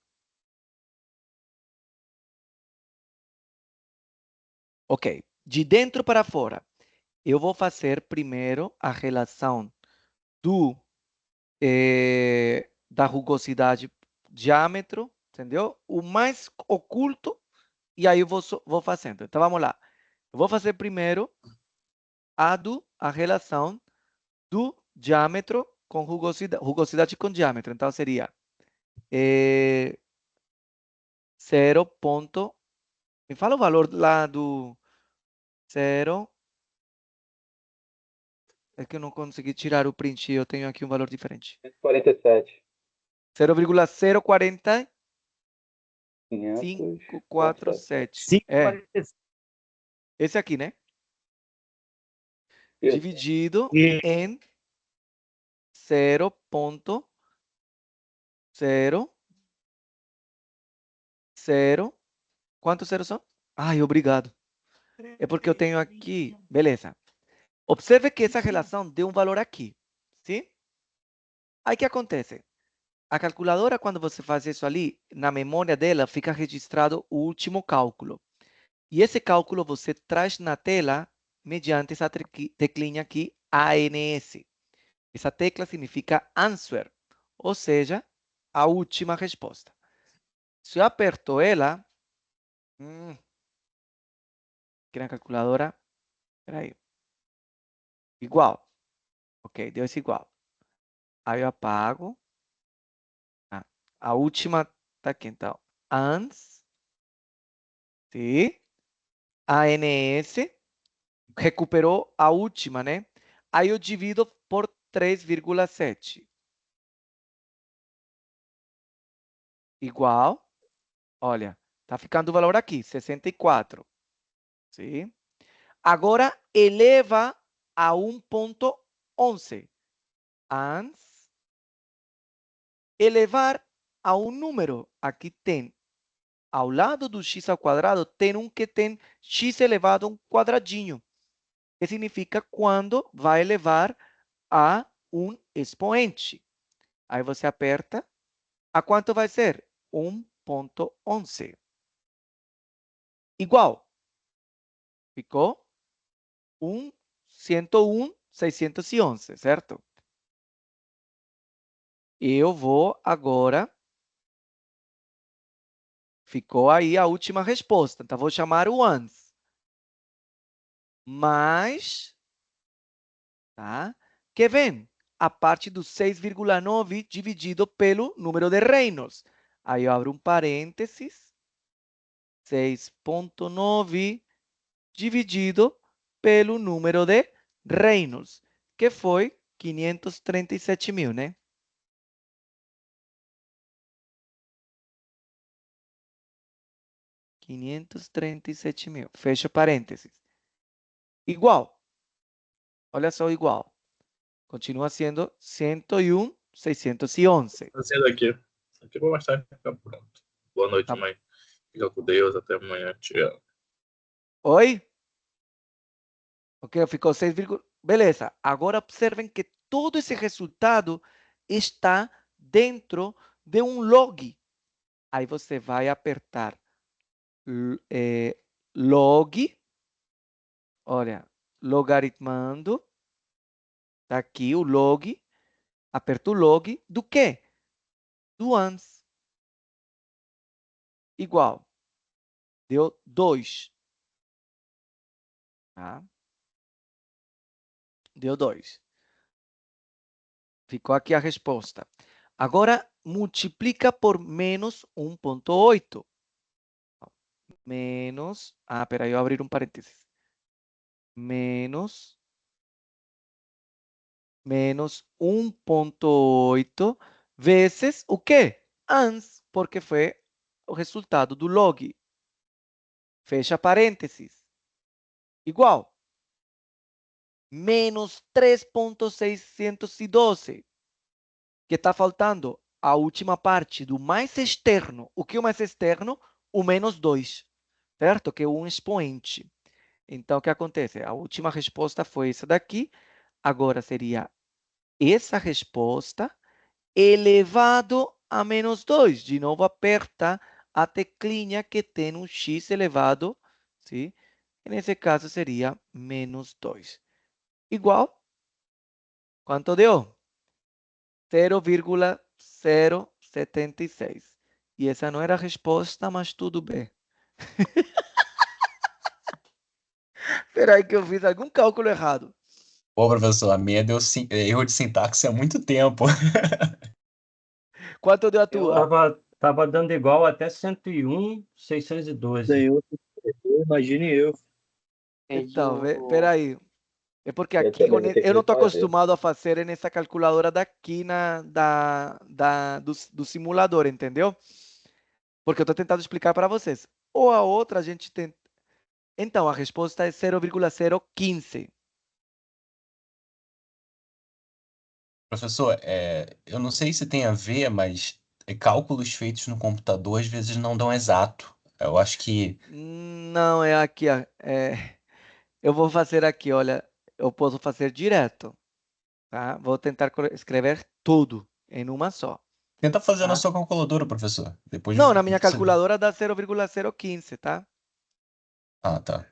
Ok. De dentro para fora. Eu vou fazer primeiro a relação da rugosidade diâmetro, entendeu? O mais oculto, e aí eu vou fazendo. Então vamos lá. Eu vou fazer primeiro a relação do diâmetro com rugosidade com diâmetro. Então seria 0. Me fala o valor lá do 0. É que eu não consegui tirar o print, eu tenho aqui um valor diferente. 47. 0,040 547. 547. É. Esse aqui, né? Isso. Dividido em 0,0. Quantos zeros são? Ai, obrigado. É porque eu tenho aqui. Beleza. Observe que essa relação deu um valor aqui. Sim? Aí o que acontece? A calculadora, quando você faz isso ali, na memória dela fica registrado o último cálculo. E esse cálculo você traz na tela mediante essa teclinha aqui, ANS. Essa tecla significa answer, ou seja, a última resposta. Se eu aperto ela, aqui na calculadora, espera aí, igual. Ok, deu esse igual. Aí eu apago. A última tá aqui, então. ANS. Sim. ANS. Recuperou a última, né? Aí eu divido por 3,7. Igual. Olha, tá ficando o valor aqui, 64. Sim. Agora eleva a 1,11. ANS. Elevar a um número. Aqui tem, ao lado do x ao quadrado, tem um que tem x elevado a um quadradinho. Que significa quando vai elevar a um expoente. Aí você aperta. A quanto vai ser? 1,11. Igual. Ficou 101,611, certo? Eu vou agora. Ficou aí a última resposta. Então, vou chamar o ANS. Mais, tá? Que vem a parte do 6,9 dividido pelo número de Reynolds. Aí eu abro um parênteses. 6,9 dividido pelo número de Reynolds, que foi 537 mil, né? $537.000. Fecha parênteses. Igual. Olha só, igual. Continua sendo 101,611. Fazendo aqui. Isso aqui eu vou mais tarde ficar pronto. Boa noite, Tá. mãe. Fica com Deus. Até amanhã. Te amo. Oi? Ok, ficou 6, beleza. Agora observem que todo esse resultado está dentro de um log. Aí você vai apertar log. Olha, logaritmando. Tá aqui o log. Aperto o log do quê? Do ANS. Igual. Deu 2. Tá? Deu 2. Ficou aqui a resposta. Agora, multiplica por menos 1,8. Menos... peraí, eu vou abrir um parênteses. Menos 1,8 vezes o quê? ANS, porque foi o resultado do log. Fecha parênteses. Igual. Menos 3,612. Que está faltando a última parte do mais externo. O que é o mais externo? O menos 2. Certo? Que é um expoente. Então, o que acontece? A última resposta foi essa daqui. Agora seria essa resposta elevado a menos 2. De novo, aperta a teclinha que tem um x elevado, sim? E nesse caso seria menos 2. Igual. Quanto deu? 0,076. E essa não era a resposta, mas tudo bem. Espera aí que eu fiz algum cálculo errado. Pô, professor, a minha deu erro de sintaxe há muito tempo. Quanto deu a Eu tua? tava dando igual até 101,612. Ganhou, imagine eu. Então, espera aí. É porque Eu aqui também vou ter que eu não estou fazer. acostumado a fazer nessa calculadora daqui do simulador, entendeu? Porque eu estou tentando explicar para vocês. Ou a outra a gente tem. Então, a resposta é 0,015. Professor, eu não sei se tem a ver, mas cálculos feitos no computador às vezes não dão exato. Eu acho que. Não, é aqui. Ó, eu vou fazer aqui, olha. Eu posso fazer direto. Tá? Vou tentar escrever tudo em uma só. Tenta fazer na Tá? sua calculadora, professor. Depois Não, na minha você... calculadora dá 0,015, tá? Ah, tá.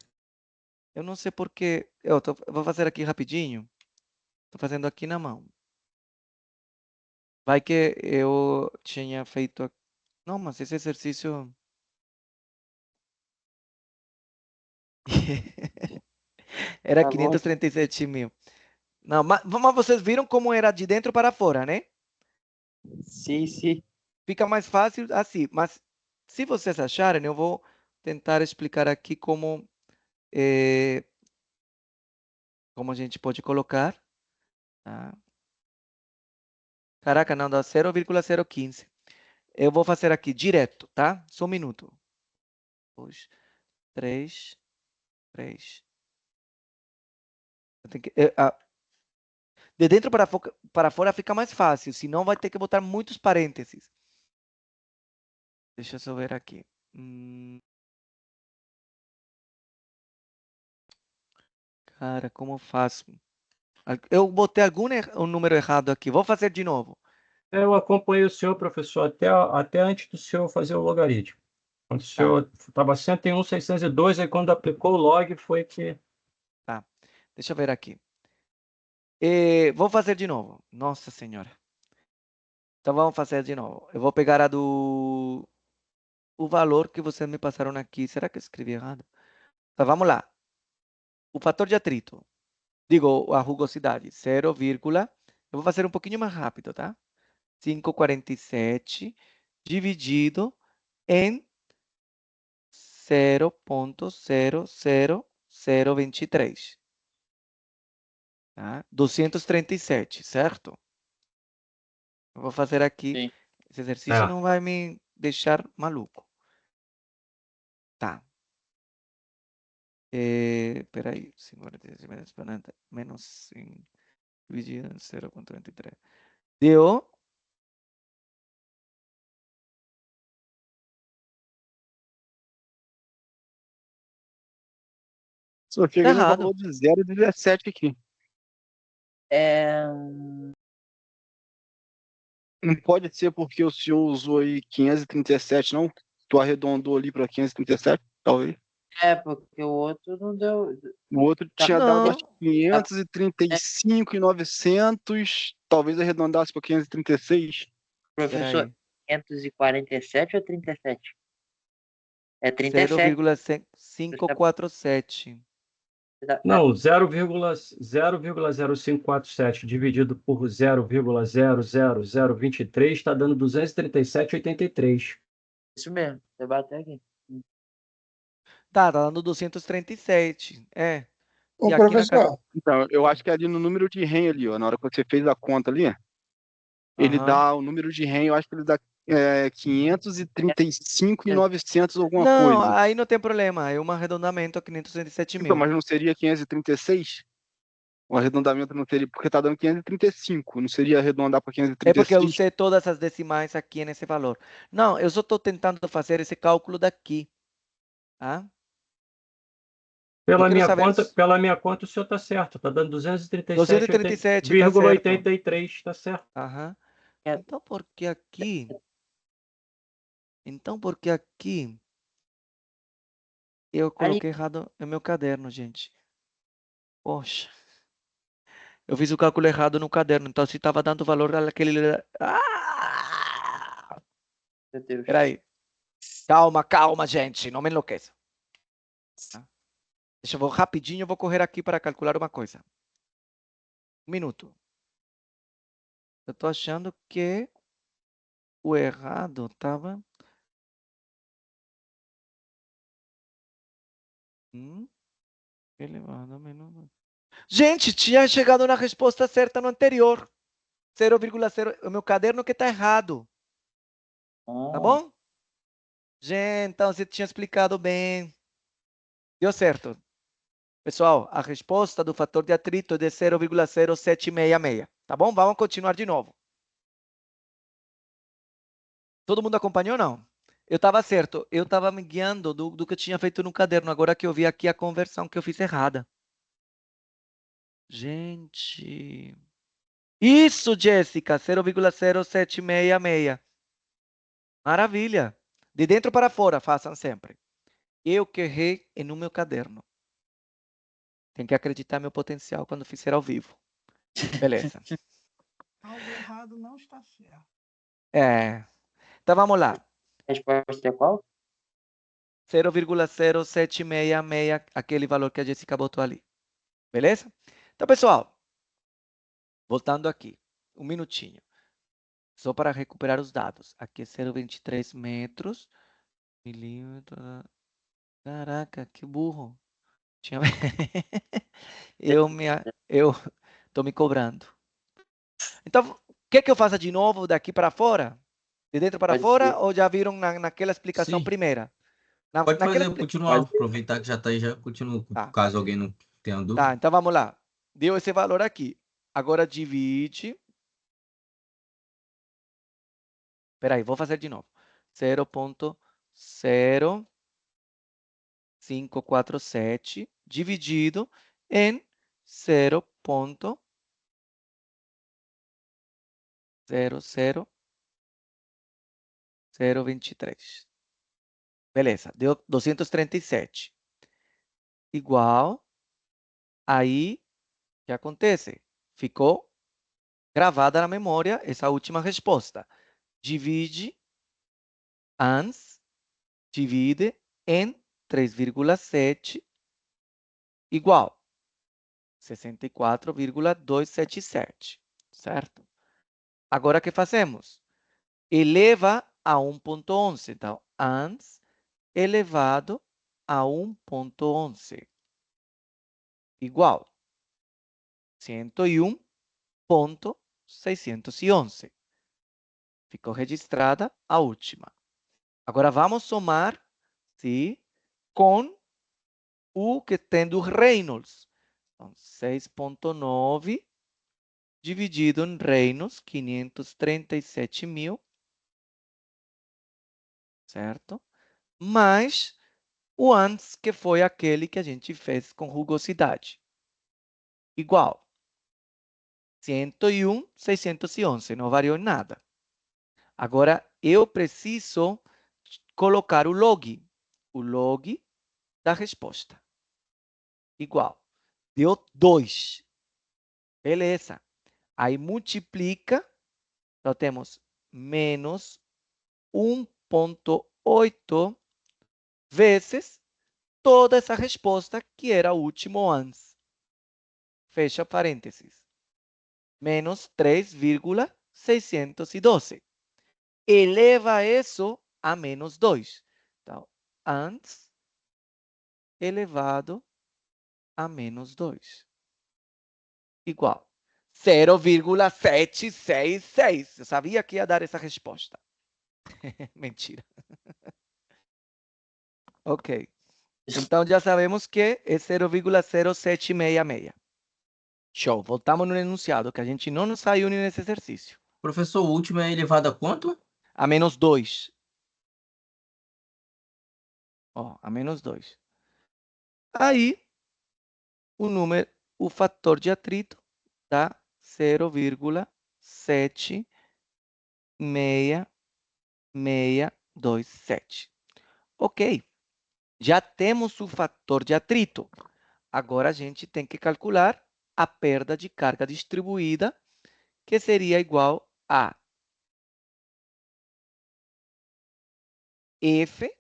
Eu não sei porque. Eu vou fazer aqui rapidinho. Estou fazendo aqui na mão. Vai que eu tinha feito. Não, mas esse exercício. Era Tá bom. 537 mil. Não, mas vocês viram como era de dentro para fora, né? Sim, sim. Fica mais fácil assim. Mas se vocês acharem, eu vou tentar explicar aqui como a gente pode colocar. Tá? Caraca, não dá 0,015. Eu vou fazer aqui direto, tá? Só um minuto. 2, 3, 3. De dentro para fora fica mais fácil, senão vai ter que botar muitos parênteses. Deixa eu só ver aqui. Cara, como eu faço? Eu botei um número errado aqui. Vou fazer de novo. Eu acompanhei o senhor, professor, até antes do senhor fazer o logaritmo. Quando o senhor estava 101.602, aí quando aplicou o log foi que... Tá, deixa eu ver aqui. Vou fazer de novo. Nossa Senhora. Então vamos fazer de novo. Eu vou pegar o valor que vocês me passaram aqui. Será que eu escrevi errado? Tá, vamos lá. O fator de atrito. Digo, a rugosidade. 0, eu vou fazer um pouquinho mais rápido, tá? 547 dividido em 0,00023. Tá? 237, certo? Eu vou fazer aqui. Sim. Esse exercício não vai me deixar maluco. Tá. Peraí. 56 menos 40, menos 5 dividido em 0,23. Deu. Só chega no errado. valor de 0,17 aqui. Não pode ser porque o senhor usou aí 537, não? Tu arredondou ali para 537, talvez. Porque o outro não deu. O outro tinha dado Não. 535.900, talvez arredondasse para 536. Professor, 547 ou 37? É 37. 0,547. Não, 0,00547 dividido por 0,00023 está dando 237,83. Isso mesmo, você bateu aqui. Tá dando 237. Ô, E aqui professor. Então, eu acho que ali no número de REM ali, ó, na hora que você fez a conta ali, ele dá o número de REM, eu acho que ele dá 535.900 alguma não, coisa. aí não tem problema. É um arredondamento a 537 mil. Então, mas não seria 536? O arredondamento não seria, porque tá dando 535, não seria arredondar para 536? É porque eu usei todas as decimais aqui nesse valor. Não, eu só estou tentando fazer esse cálculo daqui. Tá? Pela minha conta, o senhor está certo. Está dando 237,83. Está certo. Aham. Então, por que aqui? Eu coloquei errado no meu caderno, gente. Poxa. Eu fiz o cálculo errado no caderno. Então, se estava dando valor naquele... Meu Deus. Peraí. Calma, gente. Não me enlouqueça. Tá? Deixa eu vou rapidinho. Eu vou correr aqui para calcular uma coisa. Um minuto. Eu estou achando que o errado estava... elevado a menos... Gente, tinha chegado na resposta certa no anterior. 0,0. O meu caderno que está errado. Tá bom? Gente, então você tinha explicado bem. Deu certo. Pessoal, a resposta do fator de atrito é de 0,0766. Tá bom? Vamos continuar de novo. Todo mundo acompanhou ou não? Eu estava certo. Eu estava me guiando do que eu tinha feito no caderno. Agora que eu vi aqui a conversão que eu fiz errada. Gente. Isso, Jéssica. 0,0766. Maravilha. De dentro para fora, façam sempre. Eu que errei no meu caderno. Tem que acreditar no meu potencial quando fizer ao vivo. Beleza. Algo errado não está certo. Então vamos lá. A resposta é qual? 0,0766, aquele valor que a Jéssica botou ali. Beleza? Então, pessoal, Voltando aqui, um minutinho, só para recuperar os dados. Aqui é 0,23 metros, milímetro. Caraca, que burro. Tinha... eu tô me cobrando. Então, quer que eu faça de novo daqui para fora? De dentro para Pode fora? ser. Ou já viram naquela explicação Sim, primeira? pode Naquela fazer, continuar. Pode ser. Aproveitar que já tá aí, já continua, Tá, caso alguém não tenha tá, dúvida. então vamos lá. Deu esse valor aqui. Agora divide. Espera aí, vou fazer de novo. 0,0547 dividido em 0,00023. Beleza, deu 237. Igual. Aí, o que acontece? Ficou gravada na memória essa última resposta. Divide ANS, divide em 3,7 igual 64,277, certo? Agora, o que fazemos? Eleva a 1,11. Então, ANS elevado a 1,11 igual 101,611. Ficou registrada a última. Agora vamos somar, sim, com o que tem do Reynolds. Então, 6,9 dividido em Reynolds, 537.000, certo? Mais o antes, que foi aquele que a gente fez com rugosidade. Igual 101,611, não variou em nada. Agora, eu preciso colocar o log da resposta. Igual, deu 2. Beleza. Aí multiplica, então temos menos 1,8 vezes toda essa resposta que era o último antes. Fecha parênteses. Menos 3,612. Eleva isso a menos 2. Então, antes elevado a menos 2. Igual 0,766. Eu sabia que ia dar essa resposta. Mentira. Ok. Então, já sabemos que é 0,0766. Show. Voltamos no enunciado, que a gente não saiu nesse exercício. Professor, o último é elevado a quanto? A menos 2. Ó, a menos 2. Aí, o fator de atrito dá 0,76627. Ok. Já temos o fator de atrito. Agora a gente tem que calcular a perda de carga distribuída, que seria igual a F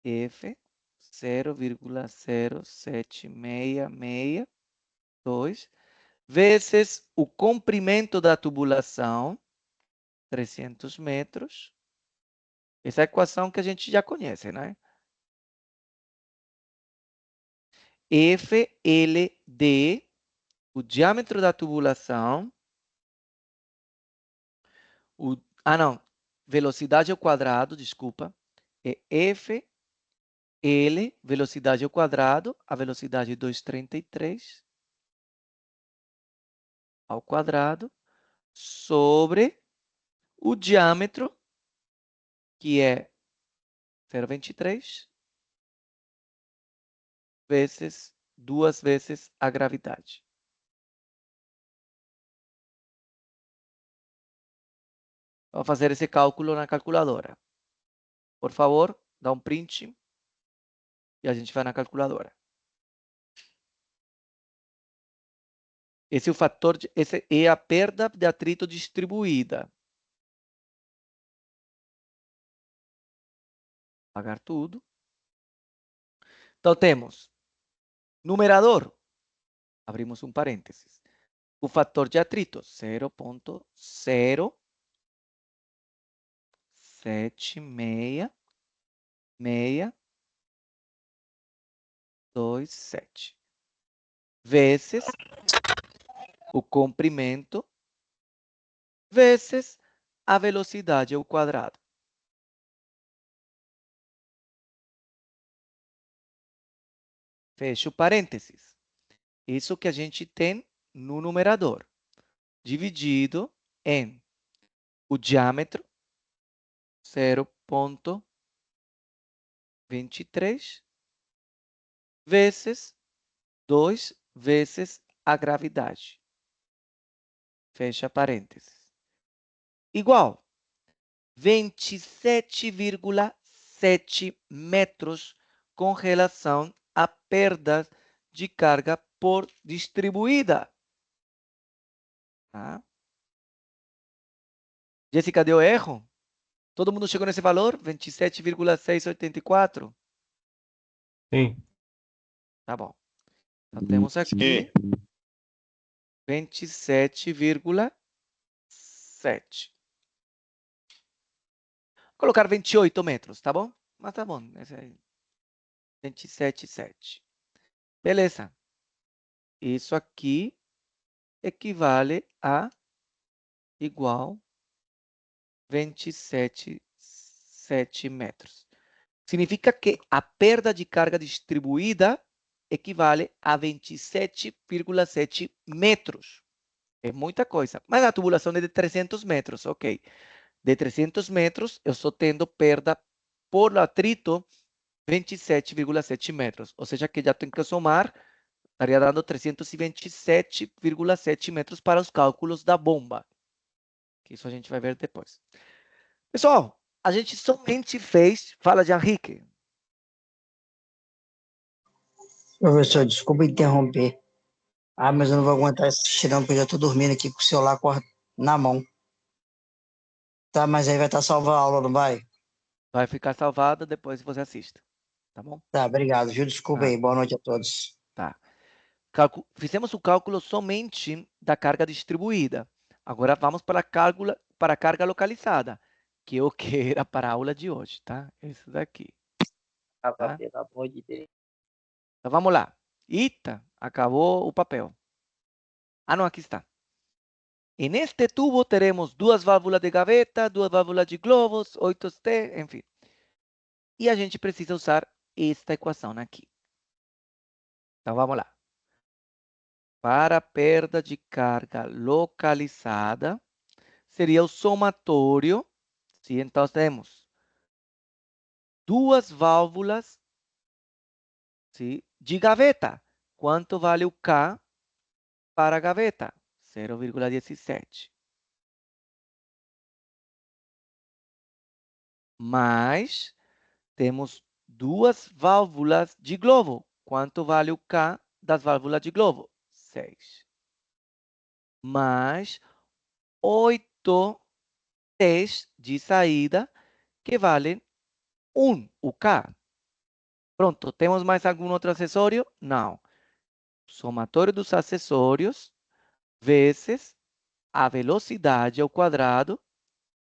0,07662 vezes o comprimento da tubulação, 300 metros. Essa é a equação que a gente já conhece, né? FLD, o diâmetro da tubulação, não, velocidade ao quadrado, desculpa, é FL, velocidade ao quadrado, a velocidade 233 ao quadrado, sobre o diâmetro, que é 0,23, vezes 2 vezes a gravidade. Vou fazer esse cálculo na calculadora. Por favor, dá um print e a gente vai na calculadora. Esse é o fator, esse é a perda de atrito distribuída. Apagar tudo. Então temos Numerador, abrimos un paréntesis. O fator de atrito, 0,07627 vezes o comprimento vezes a velocidade ao quadrado. Fecho parênteses. Isso que a gente tem no numerador, dividido em o diâmetro, 0,23, vezes 2 vezes a gravidade. Fecha parênteses. Igual 27,7 metros com relação à perda de carga por distribuída. Tá? Jéssica, deu erro? Todo mundo chegou nesse valor? 27,684? Sim. Tá bom. Então temos aqui 27,7. Vou colocar 28 metros, tá bom? Mas tá bom. Esse aí. 27,7. Beleza. Isso aqui equivale a igual 27,7 metros. Significa que a perda de carga distribuída equivale a 27,7 metros. É muita coisa. Mas a tubulação é de 300 metros, ok. De 300 metros, eu estou tendo perda por atrito 27,7 metros. Ou seja, que já tenho que somar, estaria dando 327,7 metros para os cálculos da bomba. Que isso a gente vai ver depois. Pessoal, a gente somente fez... Fala de Henrique. Professor, desculpa interromper. Mas eu não vou aguentar esse tirão, porque eu já tô dormindo aqui com o celular na mão. Tá, mas aí vai estar salva a aula, não vai? Vai ficar salvada, depois você assiste. Tá bom? Tá, obrigado, viu? Desculpa aí. Boa noite a todos. Tá. Fizemos o cálculo somente da carga distribuída. Agora vamos para a carga localizada, que é o que era para a aula de hoje, tá? Esse daqui. Tá? Pelo amor de Deus. Então vamos lá. Eita, acabou o papel. Ah, não, aqui está. E neste tubo teremos duas válvulas de gaveta, duas válvulas de globos, 8T, enfim. E a gente precisa usar esta equação aqui. Então vamos lá. Para perda de carga localizada, seria o somatório. Sim, então temos duas válvulas, sim, de gaveta. Quanto vale o K para a gaveta? 0,17. Mais temos duas válvulas de globo. Quanto vale o K das válvulas de globo? 6. Mais 8 T's de saída, que valem 1, o K. Pronto, temos mais algum outro acessório? Não. Somatório dos acessórios vezes a velocidade ao quadrado,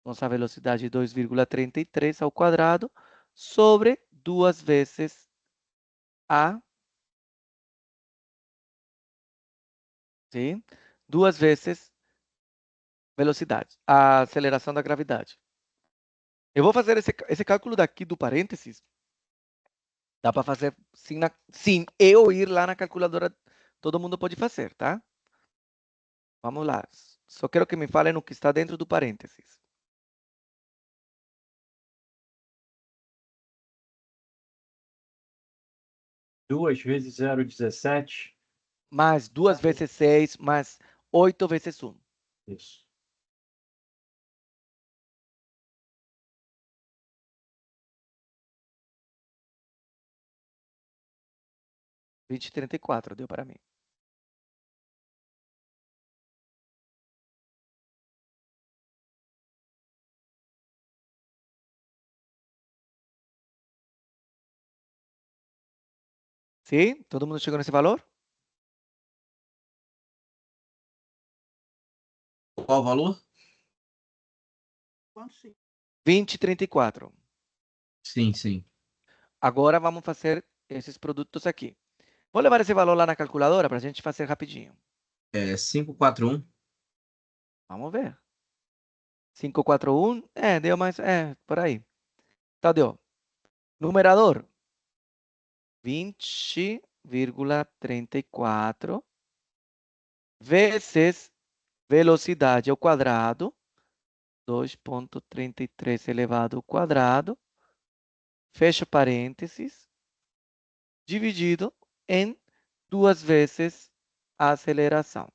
nossa velocidade 2,33 ao quadrado, sobre 2 vezes a, sim, 2 vezes velocidade, a aceleração da gravidade. Eu vou fazer esse cálculo daqui do parênteses. Dá para fazer sim, eu ir lá na calculadora, todo mundo pode fazer, tá? Vamos lá. Só quero que me falem o que está dentro do parênteses. Duas vezes 0,17. Mais 2 vezes 6, mais 8 vezes 1. Isso. R$ 20,34 deu para mim. Sim? Todo mundo chegou nesse valor? Qual o valor? Quanto sim? 20,34. Sim, sim. Agora vamos fazer esses produtos aqui. Vou levar esse valor lá na calculadora para a gente fazer rapidinho. 541. Vamos ver. 541, deu mais, por aí. Então, deu. Numerador, 20,34 vezes velocidade ao quadrado, 2,33 elevado ao quadrado, fecha parênteses, dividido em 2 vezes a aceleração.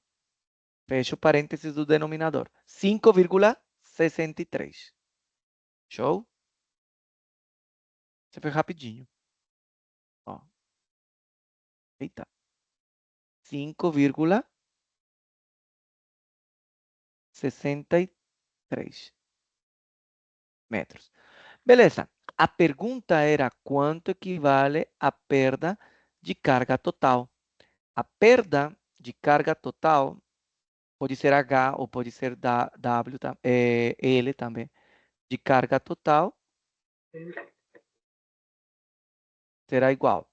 Fecha o parênteses do denominador. 5,63. Show? Você foi rapidinho. Ó. Eita. 5,63 metros. Beleza. A pergunta era quanto equivale a perda de carga total. A perda de carga total pode ser H ou pode ser W, L também. De carga total será igual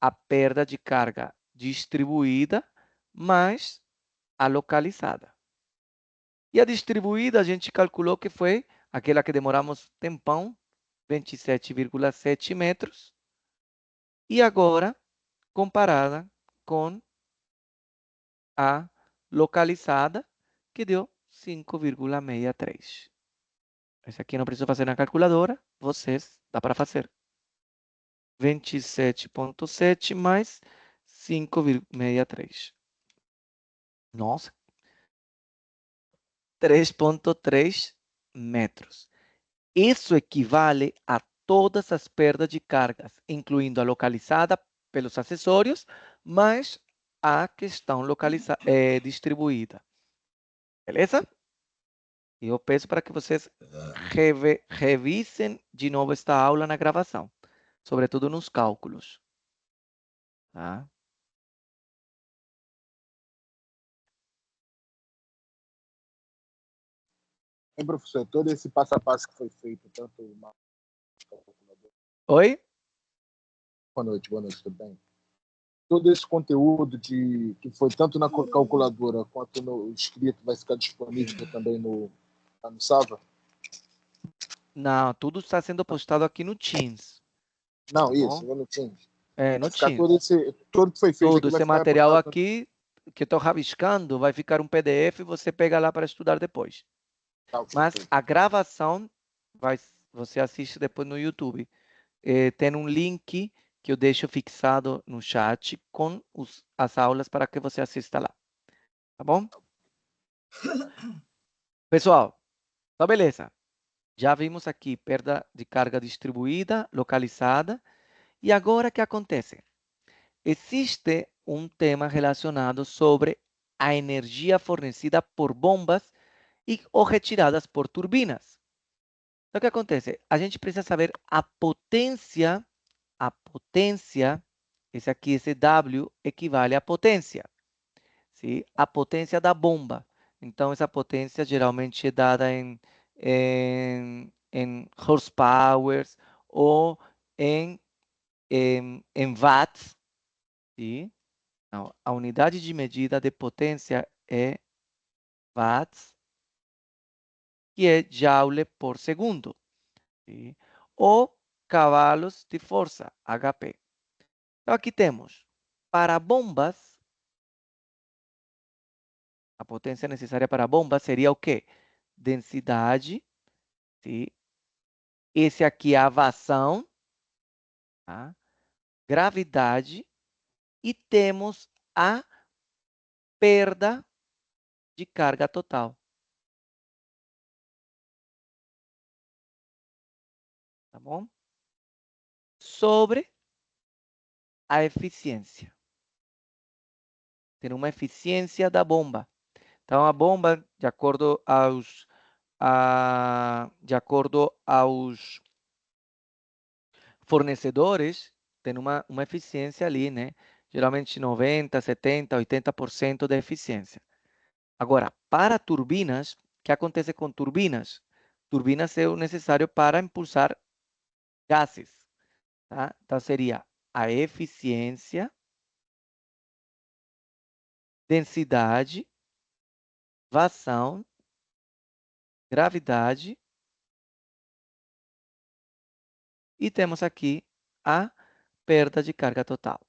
a perda de carga distribuída mais a localizada. E a distribuída a gente calculou que foi aquela que demoramos tempão, 27,7 metros. E agora, comparada com a localizada, que deu 5,63. Esse aqui não precisa fazer na calculadora, vocês dá para fazer. 27,7 mais 5,63. Nossa, 3,3 metros. Isso equivale a todas as perdas de cargas, incluindo a localizada pelos acessórios, mais a questão distribuída. Beleza? E eu peço para que vocês revisem de novo esta aula na gravação, sobretudo nos cálculos. Tá? Professor, todo esse passo a passo que foi feito, tanto na calculadora. Oi? Boa noite, tudo bem? Todo esse conteúdo que foi tanto na calculadora quanto no escrito vai ficar disponível também no Sava? Não, tudo está sendo postado aqui no Teams. Não, tá isso, bom? no Teams. No Vai ficar Teams. tudo que foi feito Todo aqui vai esse ficar material repostado. aqui que eu estou rabiscando vai ficar um PDF e você pega lá para estudar depois. Mas a gravação você assiste depois no YouTube. Tem um link que eu deixo fixado no chat com as aulas para que você assista lá. Tá bom? Pessoal, então beleza. Já vimos aqui perda de carga distribuída, localizada. E agora o que acontece? Existe um tema relacionado sobre a energia fornecida por bombas ou retiradas por turbinas. Então, o que acontece? A gente precisa saber a potência, esse aqui, esse W, equivale à potência, sim? A potência da bomba. Então, essa potência geralmente é dada em horsepower ou em watts, sim? Não, a unidade de medida de potência é watts, que é joule por segundo, sim? Ou cavalos de força, HP. Então, aqui temos, para bombas, a potência necessária para bombas seria o quê? Densidade, sim? Esse aqui é a vazão, tá? Gravidade, e temos a perda de carga total. Tá bom? Sobre a eficiência. Tem uma eficiência da bomba. Então, a bomba, de acordo aos fornecedores, tem uma eficiência ali, né? Geralmente 90, 70, 80% de eficiência. Agora, para turbinas, o que acontece com turbinas? Turbinas é o necessário para impulsar gases, tá? Então, seria a eficiência, densidade, vazão, gravidade, e temos aqui a perda de carga total.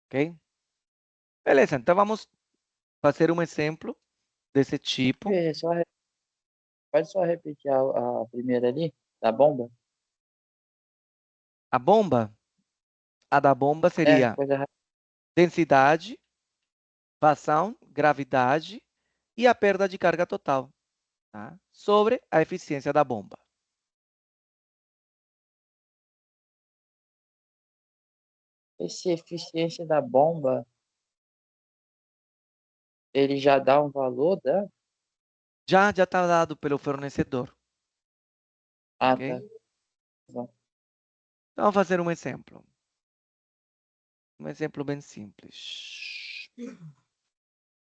Ok? Beleza, então vamos fazer um exemplo desse tipo. Pode só repetir a primeira ali, da bomba? A bomba, a da bomba seria Coisa rápida. densidade, vazão, gravidade e a perda de carga total, tá? Sobre a eficiência da bomba. Essa eficiência da bomba, ele já dá um valor, né? Já está dado pelo fornecedor. Ah, ok? tá. Bom. Então, vamos fazer um exemplo. Um exemplo bem simples.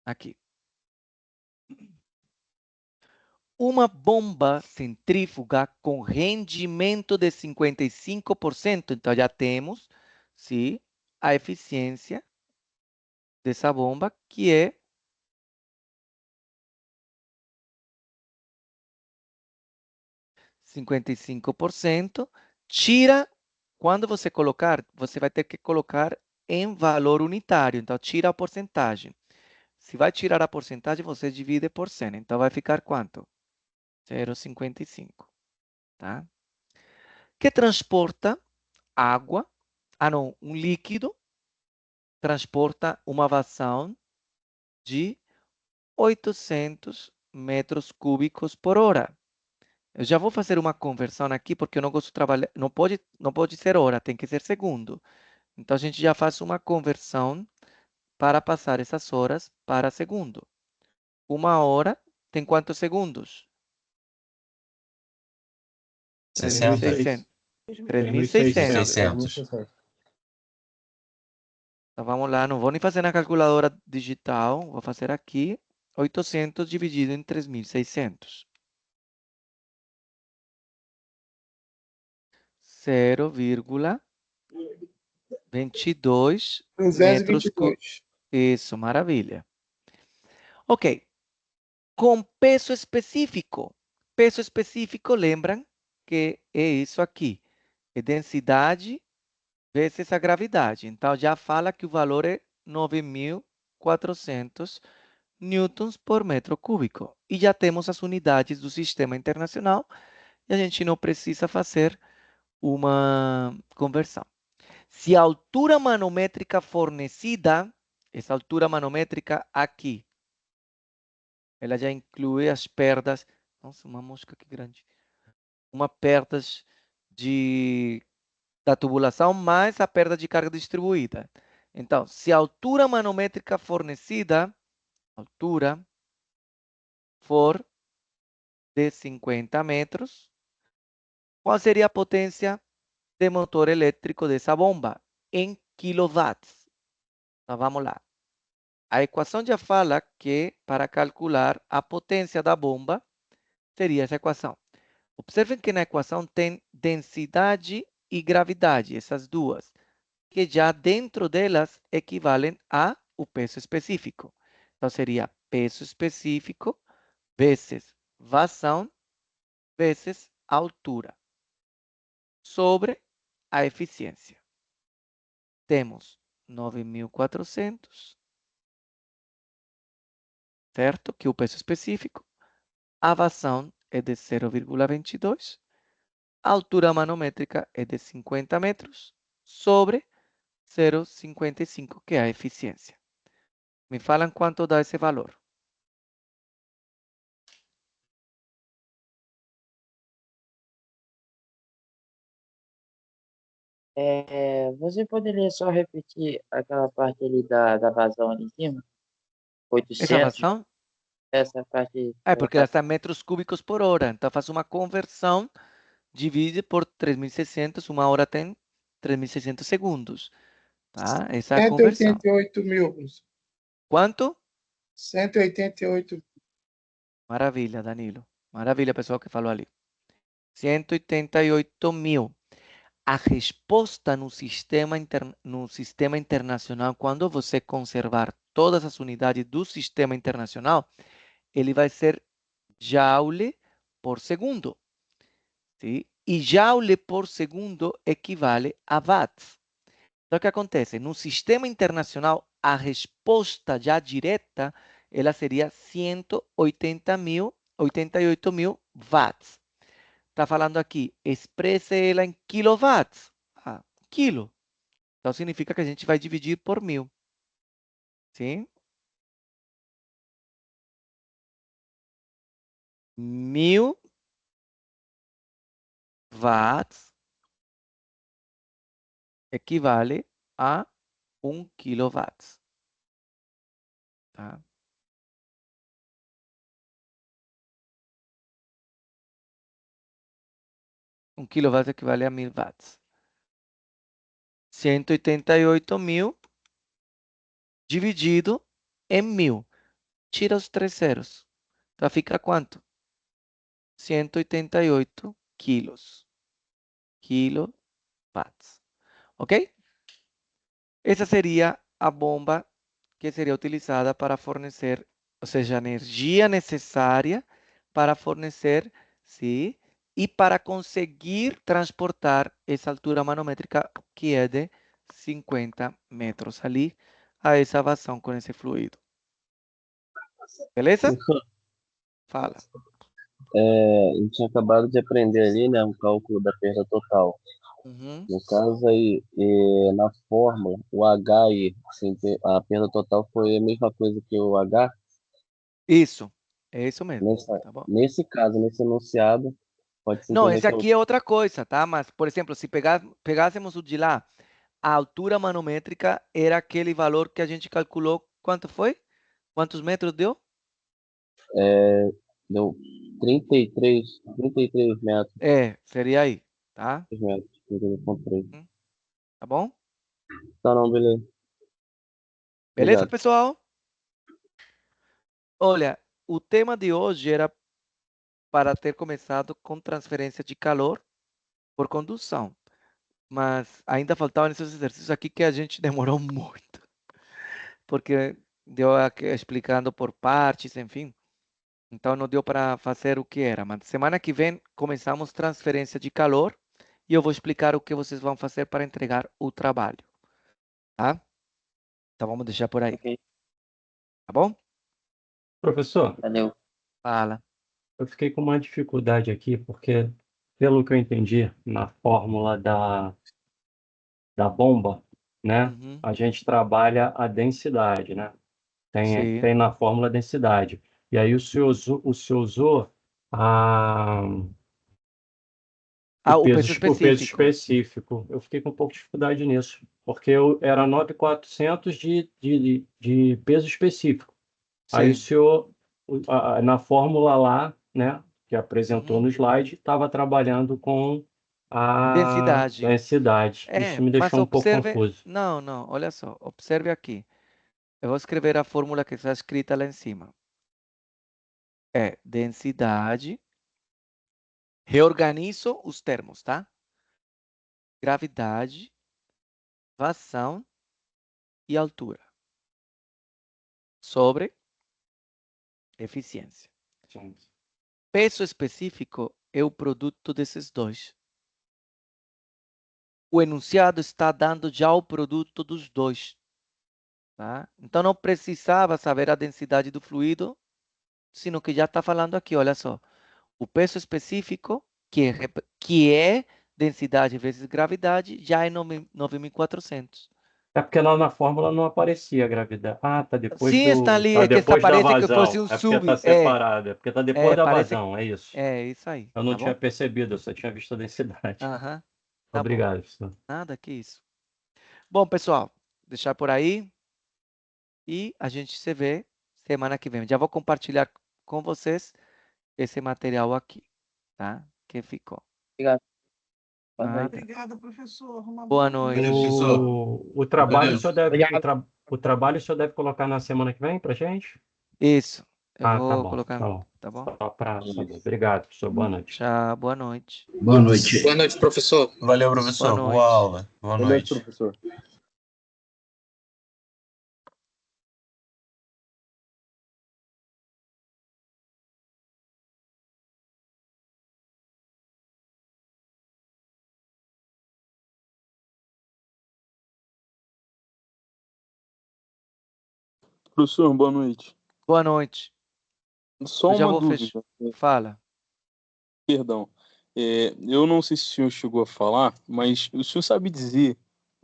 Aqui. Uma bomba centrífuga com rendimento de 55%. Então, já temos, sim, a eficiência dessa bomba, que é 55%. Tira, quando você colocar, você vai ter que colocar em valor unitário. Então, tira a porcentagem. Se vai tirar a porcentagem, você divide por 100. Então, vai ficar quanto? 0,55. Tá? Que transporta água, não, um líquido, transporta uma vazão de 800 metros cúbicos por hora. Eu já vou fazer uma conversão aqui, porque eu não gosto de trabalhar, não pode ser hora, tem que ser segundo. Então, a gente já faz uma conversão para passar essas horas para segundo. Uma hora tem quantos segundos? 60. 3.600. 3.600. 600. Então, vamos lá, não vou nem fazer na calculadora digital, vou fazer aqui, 800 dividido em 3.600. 0,22 metros cúbicos. Isso, maravilha. Ok. Com peso específico. Peso específico, lembram que é isso aqui. É densidade vezes a gravidade. Então, já fala que o valor é 9.400 newtons por metro cúbico. E já temos as unidades do sistema internacional e a gente não precisa fazer uma conversão. Se a altura manométrica fornecida, essa altura manométrica aqui, ela já inclui as perdas. Nossa, uma mosca que grande. Uma perdas da tubulação mais a perda de carga distribuída. Então, se a altura manométrica fornecida, altura, for de 50 metros, qual seria a potência de motor elétrico dessa bomba? Em quilowatts. Então, vamos lá. A equação já fala que para calcular a potência da bomba, seria essa equação. Observem que na equação tem densidade e gravidade, essas duas, que já dentro delas equivalem ao peso específico. Então, seria peso específico vezes vazão vezes altura sobre a eficiência. Temos 9.400, certo? Que é o peso específico. A vazão é de 0,22. A altura manométrica é de 50 metros sobre 0,55, que é a eficiência. Me falam quanto dá esse valor. Você poderia só repetir aquela parte ali da vazão ali em cima? Essa 800? vazão? Essa parte. É, porque ela está em metros cúbicos por hora. Então, faz uma conversão, divide por 3.600, uma hora tem 3.600 segundos. Tá? Essa é a conversão. 188 mil, professor. Quanto? 188. Maravilha, Danilo. Maravilha, pessoal que falou ali. 188 mil. A resposta no sistema internacional, quando você conservar todas as unidades do sistema internacional, ele vai ser joule por segundo. Sim? E joule por segundo equivale a watts. Então, o que acontece? No sistema internacional, a resposta já direta, ela seria 188 mil watts. Está falando aqui, expresse ela em quilowatts. Ah, quilo. Então, significa que a gente vai dividir por 1.000. Sim? 1.000 watts equivale a 1 quilowatts. Tá? Um quilowatt equivale a 1.000 watts. 188 mil dividido em 1.000. Tira os 3 zeros. Então fica quanto? 188 quilos. Kilowatts. Ok? Essa seria a bomba que seria utilizada para fornecer, ou seja, a energia necessária para fornecer, sim, e para conseguir transportar essa altura manométrica que é de 50 metros ali a essa vazão com esse fluido. Beleza? Fala. A gente tinha acabado de aprender ali, né, um cálculo da perda total. No caso aí, na fórmula, o H aí, assim, a perda total foi a mesma coisa que o H? Isso, é isso mesmo. Tá bom? Nesse caso, nesse enunciado, pode se Não, entender esse que aqui é outra coisa, tá? Mas, por exemplo, se pegássemos o de lá, a altura manométrica era aquele valor que a gente calculou. Quanto foi? Quantos metros deu? deu 33 metros. Seria aí, tá? 3 metros, 33,3. Tá bom? Tá, não, beleza. Beleza, Obrigado. pessoal? Olha, o tema de hoje era para ter começado com transferência de calor por condução. Mas ainda faltavam esses exercícios aqui que a gente demorou muito. Porque deu aqui explicando por partes, enfim. Então não deu para fazer o que era. Mas semana que vem começamos transferência de calor e eu vou explicar o que vocês vão fazer para entregar o trabalho. Tá? Então vamos deixar por aí. Tá bom? Professor, Valeu. Fala. eu fiquei com uma dificuldade aqui, porque, pelo que eu entendi, na fórmula da bomba, né, a gente trabalha a densidade, né? Sim. Tem na fórmula a densidade. E aí o senhor usou o peso o peso específico. específico. Eu fiquei com um pouco de dificuldade nisso, porque era 9.400 de peso específico. Aí o Sim. senhor, na fórmula lá, né, que apresentou no slide, estava trabalhando com a densidade. Isso me Mas deixou um pouco observe. confuso. Não, olha só. Observe aqui. Eu vou escrever a fórmula que está escrita lá em cima. É densidade. Reorganizo os termos, tá? Gravidade, vazão e altura. Sobre eficiência. Peso específico é o produto desses dois. O enunciado está dando já o produto dos dois. Tá? Então, não precisava saber a densidade do fluido, sino que já está falando aqui, olha só. O peso específico, que é densidade vezes gravidade, já é 9.400. É porque lá na fórmula não aparecia a gravidade. Ah, tá depois Sim, está ali. É que depois da parece que vazão. fosse um É porque sub. está separado. É porque está depois da Parece. vazão. É isso. É isso aí. Eu não Tá tinha bom? percebido, eu só tinha visto a densidade. Aham. Tá Obrigado, bom. professor. Nada, que isso. Bom, pessoal, deixar por aí e a gente se vê semana que vem. Já vou compartilhar com vocês esse material aqui, tá? Que ficou. Obrigado. Obrigada, professor. Uma Boa noite. O trabalho o trabalho o senhor deve colocar na semana que vem pra gente? Isso. Eu Tá vou bom, colocar, tá bom. tá bom? Só para saber. Obrigado, professor. Boa noite. Tchau, boa noite. Boa noite. Boa noite, professor. Valeu, professor. Boa Boa noite. aula. Boa noite. professor. Professor, boa noite. Boa noite. Só Eu já uma vou dúvida. Fala. Perdão. Eu não sei se o senhor chegou a falar, mas o senhor sabe dizer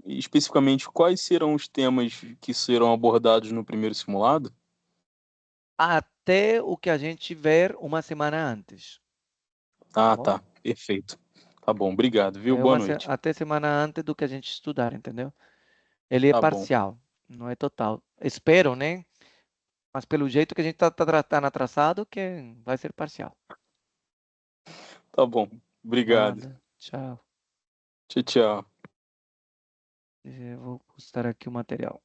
especificamente quais serão os temas que serão abordados no primeiro simulado? Até o que a gente ver uma semana antes. Ah, bom? tá. Perfeito. Tá bom, obrigado, viu? Boa noite. Até semana antes do que a gente estudar, entendeu? Ele é Tá bom. parcial, não é total. Espero, né? Mas pelo jeito que a gente tá atrasado, que vai ser parcial. Tá bom. Obrigado. Nada. Tchau. Tchau, tchau. Eu vou postar aqui o material.